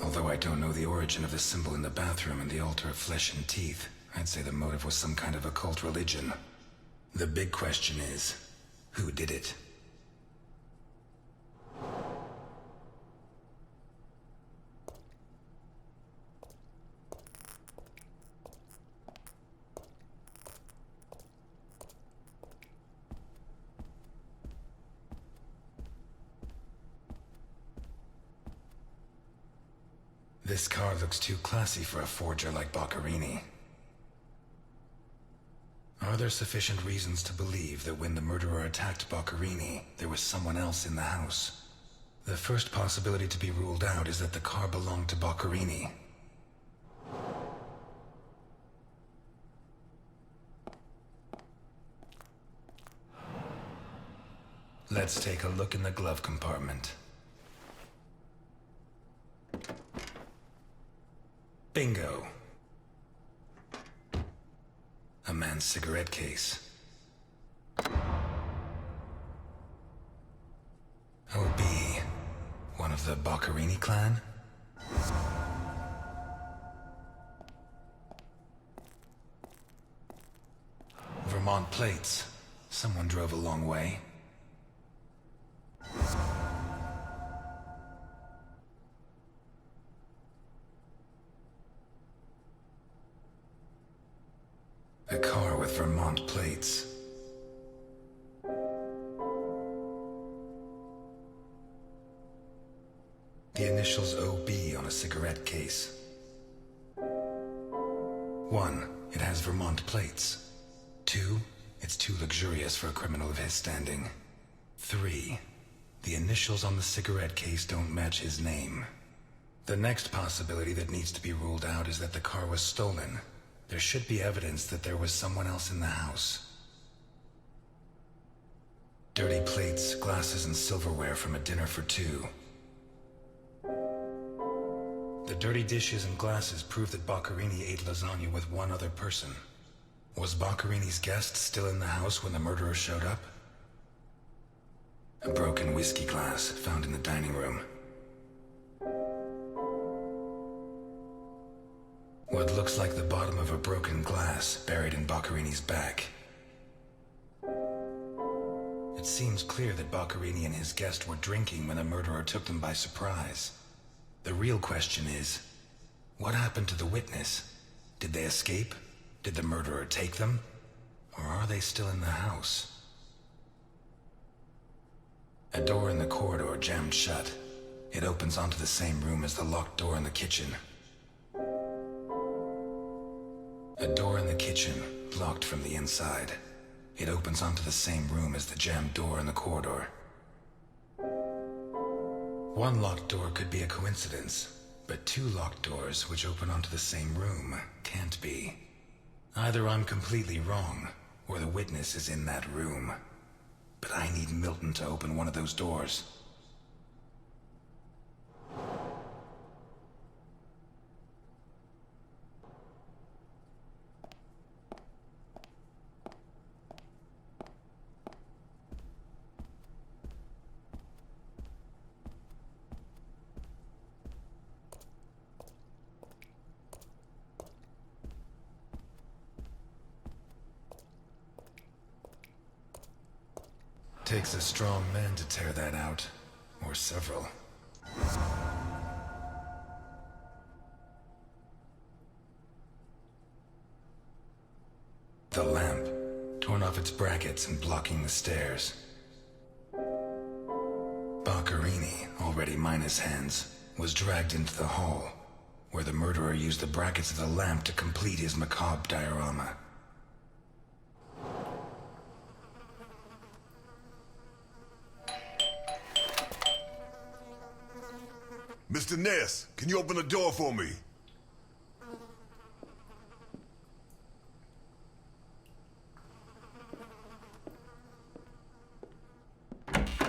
Although I don't know the origin of the symbol in the bathroom and the altar of flesh and teeth, I'd say the motive was some kind of occult religion. The big question is, who did it? This car looks too classy for a forger like Boccarini. Are there sufficient reasons to believe that when the murderer attacked Boccarini, there was someone else in the house? The first possibility to be ruled out is that the car belonged to Boccarini. Let's take a look in the glove compartment. Bingo. A man's cigarette case. OB. One of the Boccarini clan? Vermont plates. Someone drove a long way. A car with Vermont plates. The initials OB on a cigarette case. 1, it has Vermont plates. 2, it's too luxurious for a criminal of his standing. 3, the initials on the cigarette case don't match his name. The next possibility that needs to be ruled out is that the car was stolen. There should be evidence that there was someone else in the house. Dirty plates, glasses, and silverware from a dinner for 2. The dirty dishes and glasses prove that Boccherini ate lasagna with one other person. Was Boccherini's guest still in the house when the murderer showed up? A broken whiskey glass found in the dining room. What looks like the bottom of a broken glass buried in Boccherini's back. It seems clear that Boccherini and his guest were drinking when the murderer took them by surprise. The real question is, what happened to the witness? Did they escape? Did the murderer take them? Or are they still in the house? A door in the corridor jammed shut. It opens onto the same room as the locked door in the kitchen. A door in the kitchen, locked from the inside. It opens onto the same room as the jammed door in the corridor. One locked door could be a coincidence, but 2 locked doors which open onto the same room can't be. Either I'm completely wrong, or the witness is in that room. But I need Milton to open one of those doors. Takes a strong man to tear that out, or several. The lamp, torn off its brackets and blocking the stairs. Boccherini, already minus hands, was dragged into the hall, where the murderer used the brackets of the lamp to complete his macabre diorama. Mr. Ness, can you open the door for me?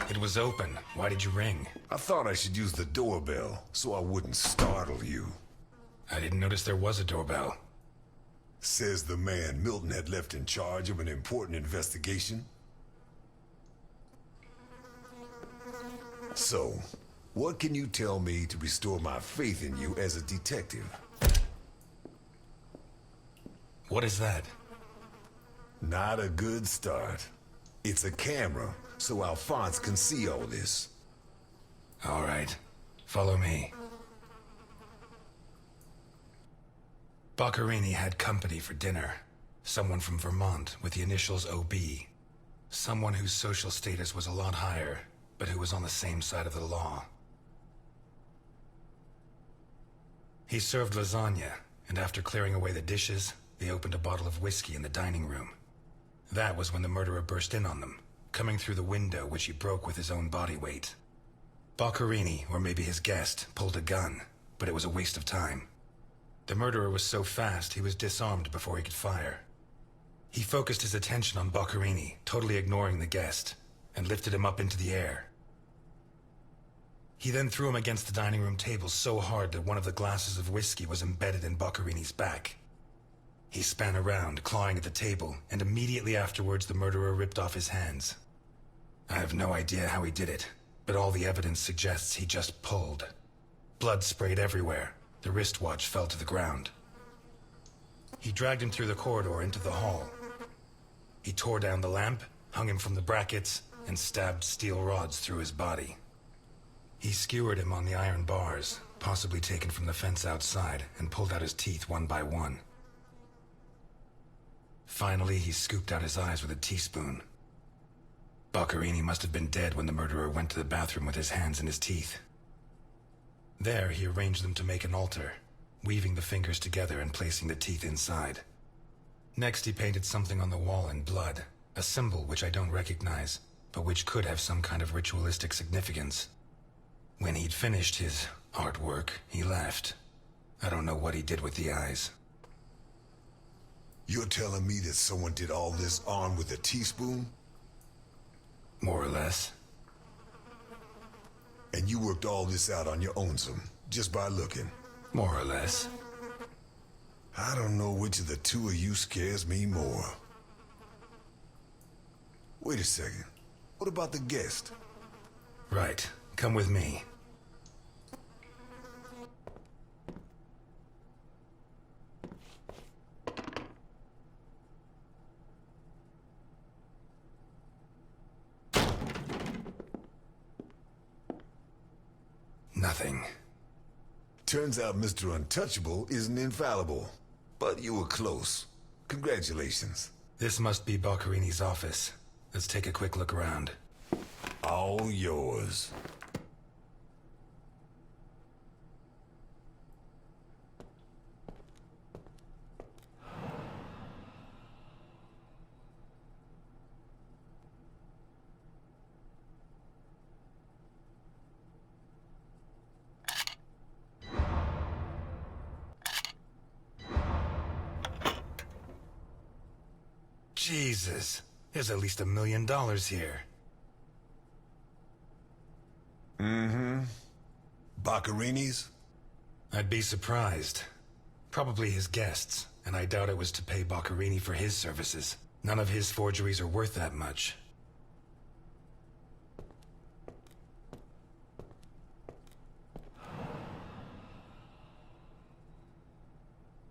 It was open. Why did you ring? I thought I should use the doorbell, so I wouldn't startle you. I didn't notice there was a doorbell. Says the man Milton had left in charge of an important investigation. So, what can you tell me to restore my faith in you as a detective? What is that? Not a good start. It's a camera, so Alphonse can see all this. All right. Follow me. Boccherini had company for dinner. Someone from Vermont with the initials OB. Someone whose social status was a lot higher, but who was on the same side of the law. He served lasagna, and after clearing away the dishes, they opened a bottle of whiskey in the dining room. That was when the murderer burst in on them, coming through the window which he broke with his own body weight. Boccherini, or maybe his guest, pulled a gun, but it was a waste of time. The murderer was so fast he was disarmed before he could fire. He focused his attention on Boccherini, totally ignoring the guest, and lifted him up into the air. He then threw him against the dining room table so hard that one of the glasses of whiskey was embedded in Boccherini's back. He span around, clawing at the table, and immediately afterwards the murderer ripped off his hands. I have no idea how he did it, but all the evidence suggests he just pulled. Blood sprayed everywhere. The wristwatch fell to the ground. He dragged him through the corridor into the hall. He tore down the lamp, hung him from the brackets, and stabbed steel rods through his body. He skewered him on the iron bars, possibly taken from the fence outside, and pulled out his teeth one by one. Finally, he scooped out his eyes with a teaspoon. Boccherini must have been dead when the murderer went to the bathroom with his hands in his teeth. There, he arranged them to make an altar. weaving the fingers together and placing the teeth inside. Next, he painted something on the wall in blood, a symbol which I don't recognize, but which could have some kind of ritualistic significance. When he'd finished his artwork, he left. I don't know what he did with the eyes. You're telling me that someone did all this armed with a teaspoon? More or less. And you worked all this out on your own, just by looking? More or less. I don't know which of the two of you scares me more. Wait a second. What about the guest? Right. Come with me. Nothing. Turns out Mr. Untouchable isn't infallible. But you were close. Congratulations. This must be Boccarini's office. Let's take a quick look around. All yours. Jesus. There's at least $1 million here. Mm-hmm. Boccarini's? I'd be surprised. Probably his guests, and I doubt it was to pay Boccarini for his services. None of his forgeries are worth that much.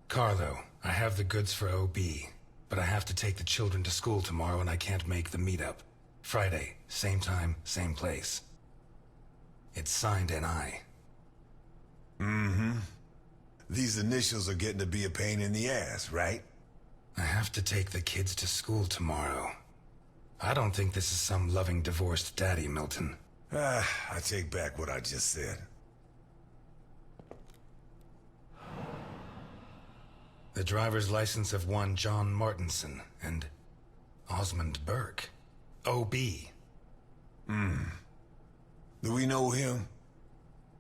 Carlo, I have the goods for OB, but I have to take the children to school tomorrow and I can't make the meetup. Friday, same time, same place. It's signed NI. Mm-hmm. These initials are getting to be a pain in the ass, right? I have to take the kids to school tomorrow. I don't think this is some loving divorced daddy, Milton. I take back what I just said. The driver's license of one John Martinson and Osmond Burke. OB. Do we know him?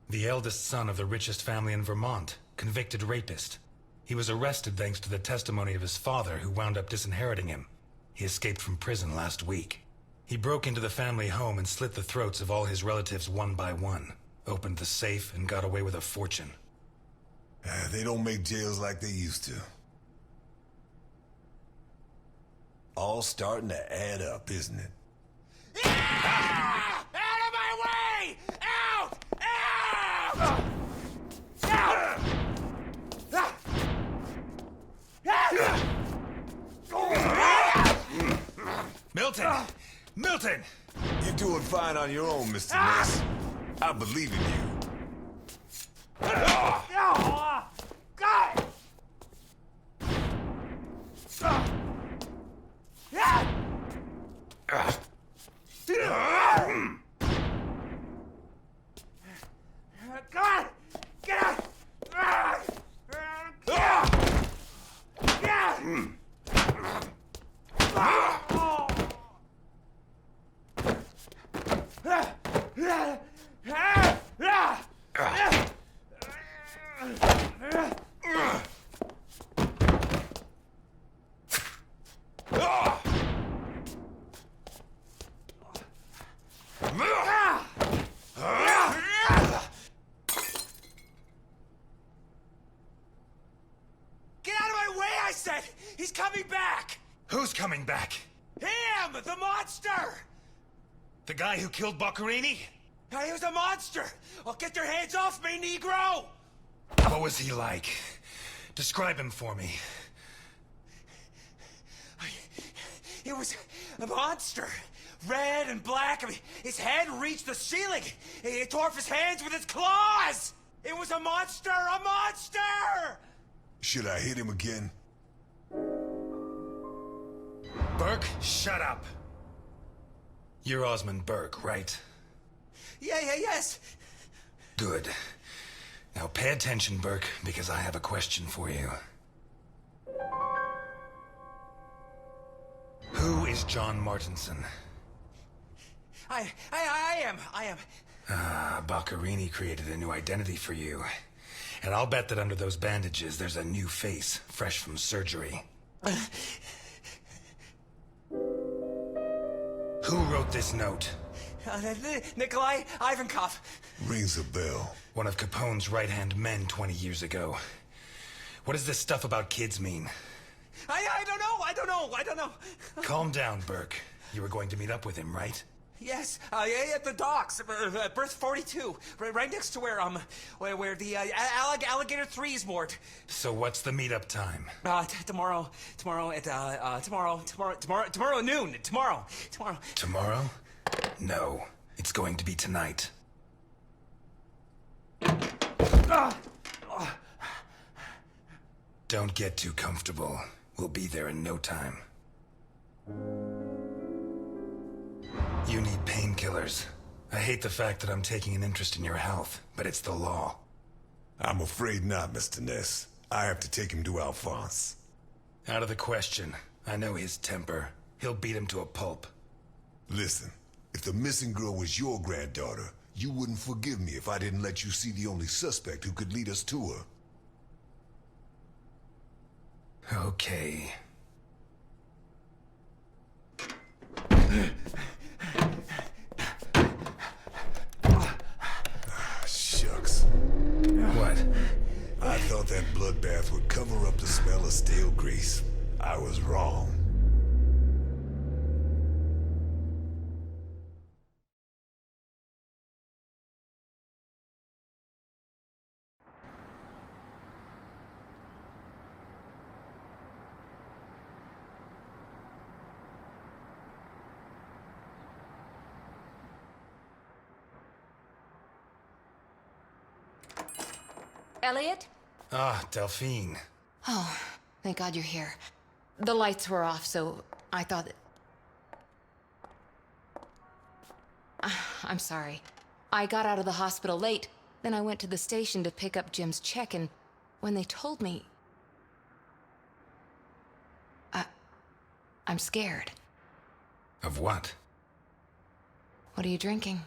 The eldest son of the richest family in Vermont, convicted rapist. He was arrested thanks to the testimony of his father, who wound up disinheriting him. He escaped from prison last week. He broke into the family home and slit the throats of all his relatives one by one, opened the safe and got away with a fortune. They don't make jails like they used to. All starting to add up, isn't it? Ah! Out of my way! Out! Out! Out! Milton! Milton! You're doing fine on your own, Mr. Ness. I believe in you. God! God! Get out! He's coming back! Who's coming back? Him! The monster! The guy who killed Boccarini? He was a monster! Oh, get your hands off me, Negro! What was he like? Describe him for me. It was a monster. Red and black. I mean, his head reached the ceiling. He tore off his hands with his claws! It was a monster! A monster! Should I hit him again? Burke, shut up. You're Osmond Burke, right? Yes. Good. Now pay attention, Burke, because I have a question for you. Who is John Martinson? I am. Baccarini created a new identity for you. And I'll bet that under those bandages, there's a new face, fresh from surgery. Who wrote this note? Nikolai Ivankov. Rings a bell. One of Capone's right-hand men 20 years ago. What does this stuff about kids mean? I don't know. Calm down, Burke. You were going to meet up with him, right? Yes, at the docks, berth 42, right next to where the Alligator 3 is moored. So what's the meetup time? Tomorrow at noon. Tomorrow. Tomorrow? No, it's going to be tonight. Don't get too comfortable. We'll be there in no time. You need painkillers. I hate the fact that I'm taking an interest in your health, but it's the law. I'm afraid not, Mr. Ness. I have to take him to Alphonse. Out of the question. I know his temper. He'll beat him to a pulp. Listen, if the missing girl was your granddaughter, you wouldn't forgive me if I didn't let you see the only suspect who could lead us to her. Okay. Shucks. What? I thought that bloodbath would cover up the smell of stale grease. I was wrong. Elliot? Ah, Delphine. Oh, thank God you're here. The lights were off, so I thought that... I'm sorry. I got out of the hospital late, then I went to the station to pick up Jim's check, and when they told me... I'm scared. Of what? What are you drinking?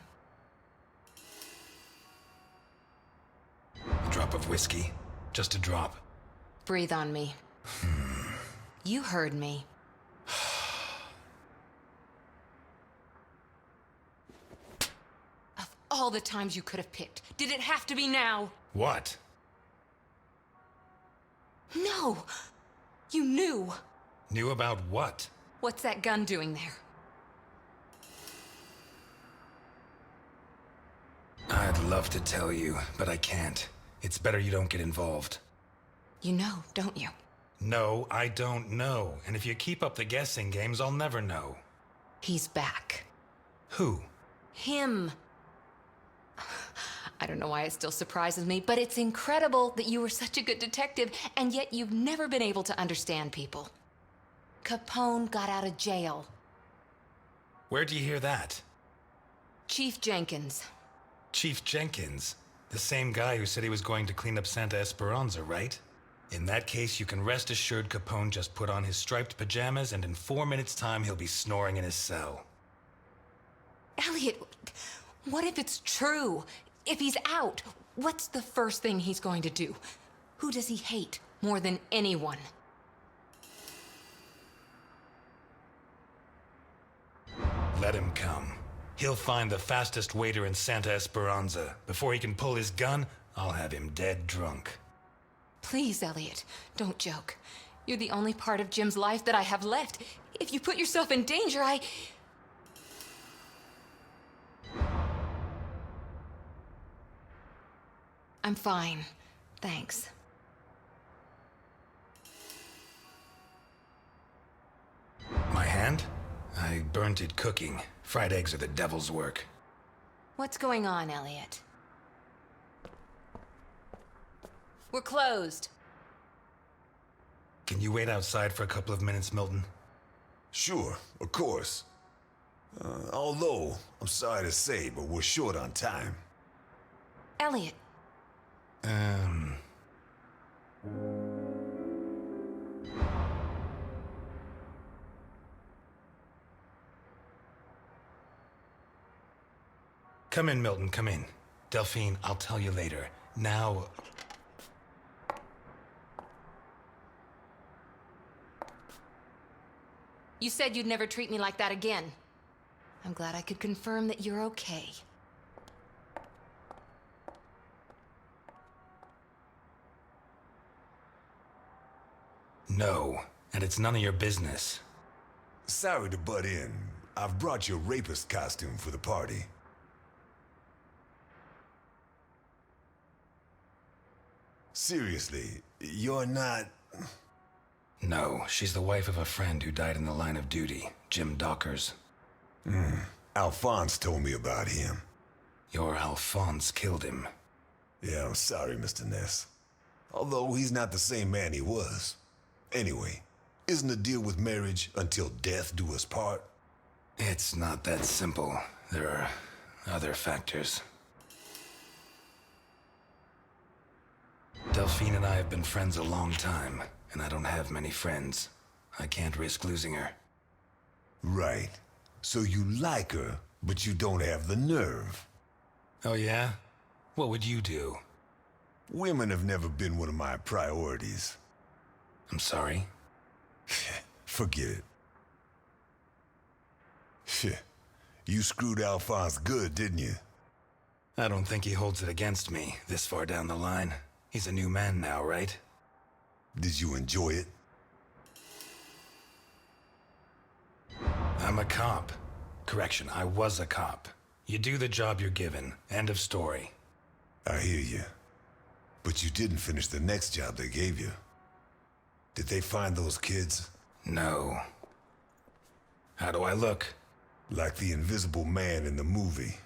A drop of whiskey. Just a drop. Breathe on me. You heard me. Of all the times you could have picked, did it have to be now? What? No! You knew! Knew about what? What's that gun doing there? I'd love to tell you, but I can't. It's better you don't get involved. You know, don't you? No, I don't know. And if you keep up the guessing games, I'll never know. He's back. Who? Him. I don't know why it still surprises me, but it's incredible that you were such a good detective, and yet you've never been able to understand people. Capone got out of jail. Where'd you hear that? Chief Jenkins. Chief Jenkins? The same guy who said he was going to clean up Santa Esperanza, right? In that case, you can rest assured Capone just put on his striped pajamas, and in 4 minutes' time, he'll be snoring in his cell. Elliot, what if it's true? If he's out, what's the first thing he's going to do? Who does he hate more than anyone? Let him come. He'll find the fastest waiter in Santa Esperanza. Before he can pull his gun, I'll have him dead drunk. Please, Elliot, don't joke. You're the only part of Jim's life that I have left. If you put yourself in danger, I'm fine. Thanks. My hand? I burnt it cooking. Fried eggs are the devil's work. What's going on, Elliot? We're closed. Can you wait outside for a couple of minutes, Milton? Sure, of course. Although, I'm sorry to say, but we're short on time. Elliot, Come in, Milton, come in. Delphine, I'll tell you later. Now... You said you'd never treat me like that again. I'm glad I could confirm that you're okay. No, and it's none of your business. Sorry to butt in. I've brought your rapist costume for the party. Seriously, you're not... No, she's the wife of a friend who died in the line of duty, Jim Dockers. Alphonse told me about him. Your Alphonse killed him. Yeah, I'm sorry, Mr. Ness. Although he's not the same man he was. Anyway, isn't the deal with marriage until death do us part? It's not that simple. There are other factors. Delphine and I have been friends a long time, and I don't have many friends. I can't risk losing her. Right. So you like her, but you don't have the nerve. Oh yeah? What would you do? Women have never been one of my priorities. I'm sorry? Forget it. You screwed Alphonse good, didn't you? I don't think he holds it against me this far down the line. He's a new man now, right? Did you enjoy it? I'm a cop. Correction, I was a cop. You do the job you're given. End of story. I hear you. But you didn't finish the next job they gave you. Did they find those kids? No. How do I look? Like the invisible man in the movie.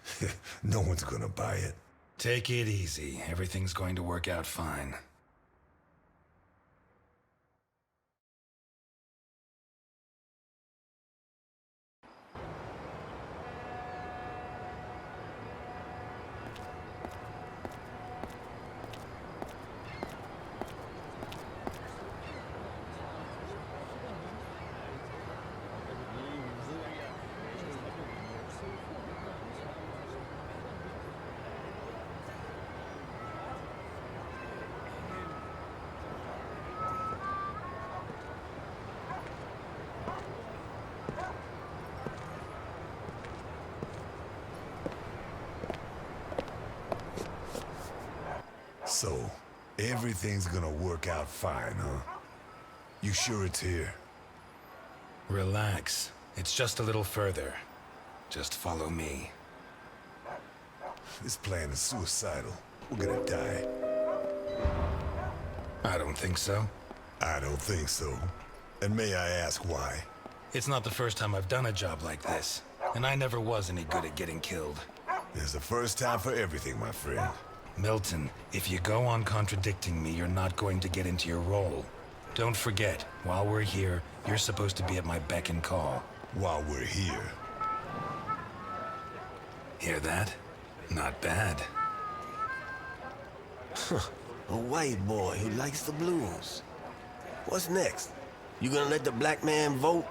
No one's gonna buy it. Take it easy. Everything's going to work out fine. So, everything's gonna work out fine, huh? You sure it's here? Relax. It's just a little further. Just follow me. This plan is suicidal. We're gonna die. I don't think so. I don't think so. And may I ask why? It's not the first time I've done a job like this. And I never was any good at getting killed. There's a first time for everything, my friend. Milton, if you go on contradicting me, you're not going to get into your role. Don't forget, while we're here, you're supposed to be at my beck and call. While we're here. Hear that? Not bad. A white boy who likes the blues. What's next? You gonna let the black man vote?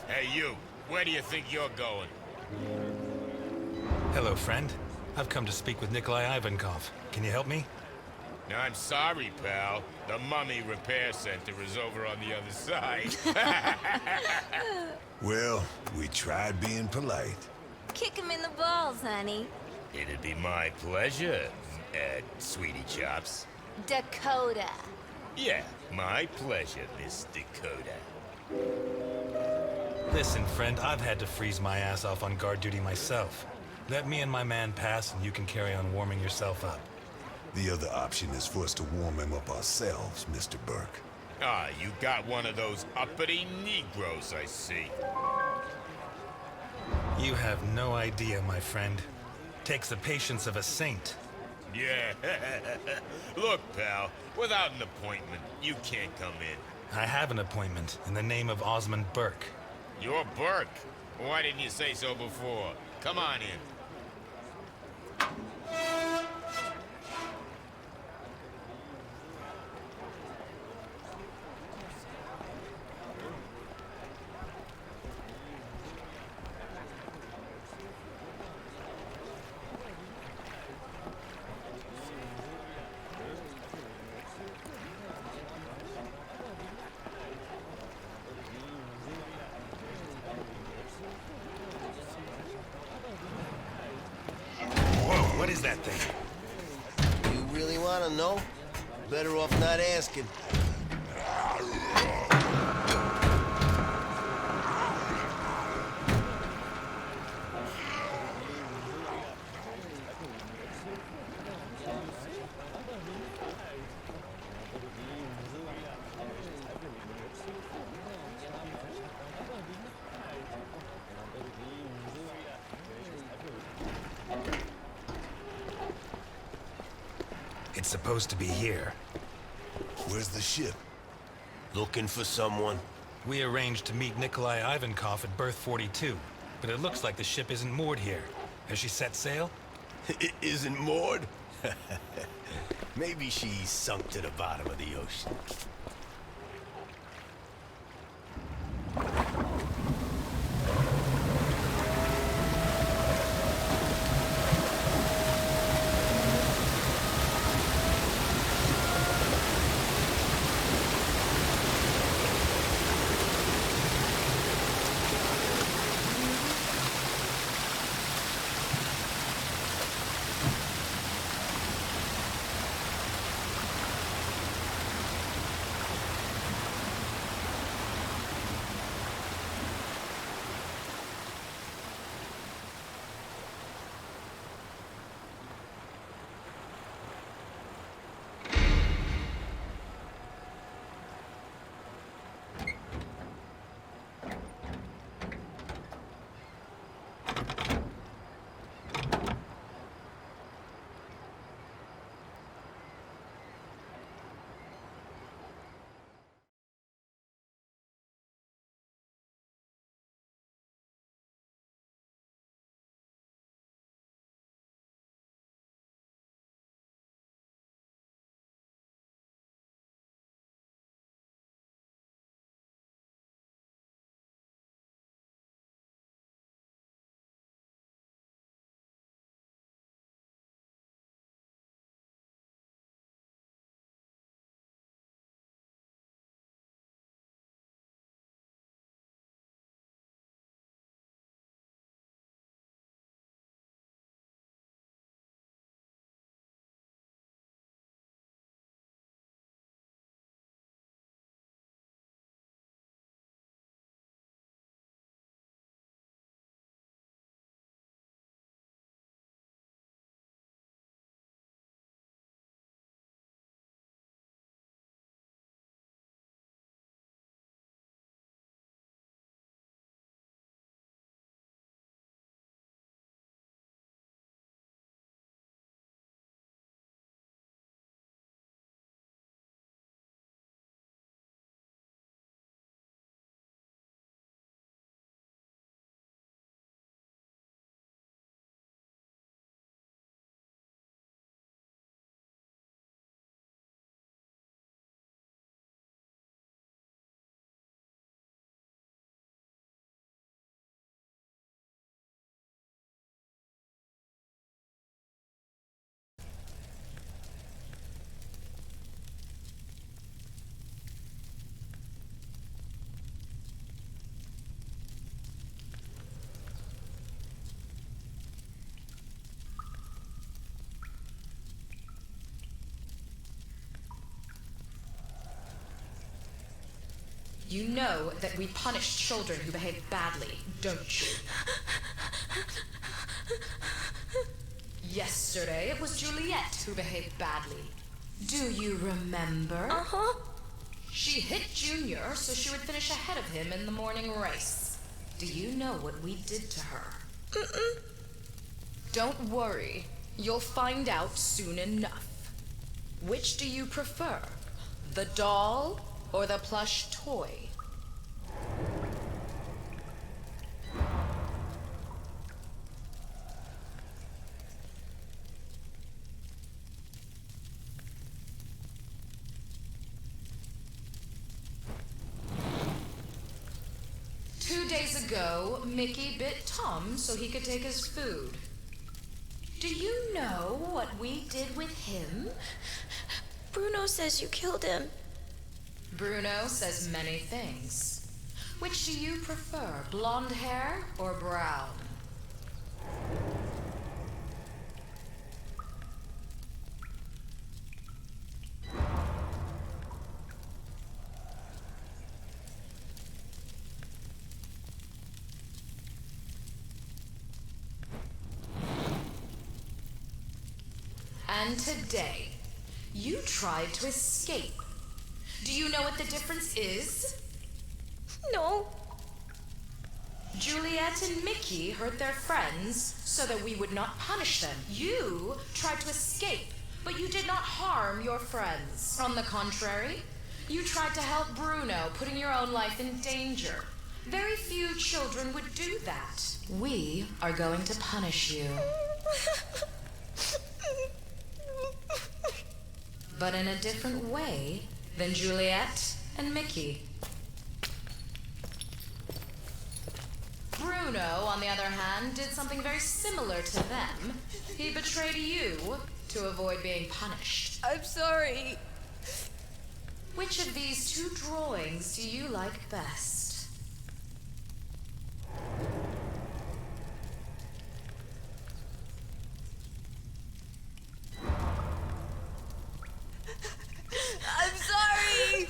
Hey, you. Where do you think you're going? Hello, friend. I've come to speak with Nikolai Ivankov. Can you help me? I'm sorry, pal. The Mummy Repair Center is over on the other side. Well, we tried being polite. Kick him in the balls, honey. It'd be my pleasure, Sweetie Chops. Dakota. Yeah, my pleasure, Miss Dakota. Listen, friend, I've had to freeze my ass off on guard duty myself. Let me and my man pass, and you can carry on warming yourself up. The other option is for us to warm him up ourselves, Mr. Burke. Ah, you got one of those uppity Negroes, I see. You have no idea, my friend. Takes the patience of a saint. Yeah. Look, pal, without an appointment, you can't come in. I have an appointment in the name of Osmond Burke. You're Burke. Why didn't you say so before? Come on in. What is that thing? You really want to know? Better off not asking. It's supposed to be here. Where's the ship? Looking for someone? We arranged to meet Nikolai Ivankov at berth 42, but it looks like the ship isn't moored here. Has she set sail? It isn't moored? Maybe she's sunk to the bottom of the ocean. You know that we punish children who behave badly, don't you? Yesterday, it was Juliet who behaved badly. Do you remember? Uh-huh. She hit Junior so she would finish ahead of him in the morning race. Do you know what we did to her? Don't worry. You'll find out soon enough. Which do you prefer? The doll or the plush toy? 2 days ago, Mickey bit Tom so he could take his food. Do you know what we did with him? Bruno says you killed him. Bruno says many things. Which do you prefer, blonde hair or brown? And today, you tried to escape. Do you know what the difference is? No. Juliet and Mickey hurt their friends so that we would not punish them. You tried to escape, but you did not harm your friends. On the contrary, you tried to help Bruno, putting your own life in danger. Very few children would do that. We are going to punish you. But in a different way than Juliet and Mickey. Bruno, on the other hand, did something very similar to them. He betrayed you to avoid being punished. I'm sorry. Which of these two drawings do you like best? I'm sorry.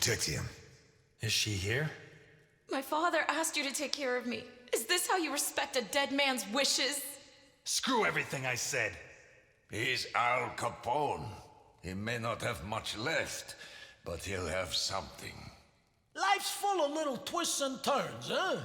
protect him. Is she here? My father asked you to take care of me. Is this how you respect a dead man's wishes? Screw everything I said. He's Al Capone. He may not have much left, but he'll have something. Life's full of little twists and turns, huh?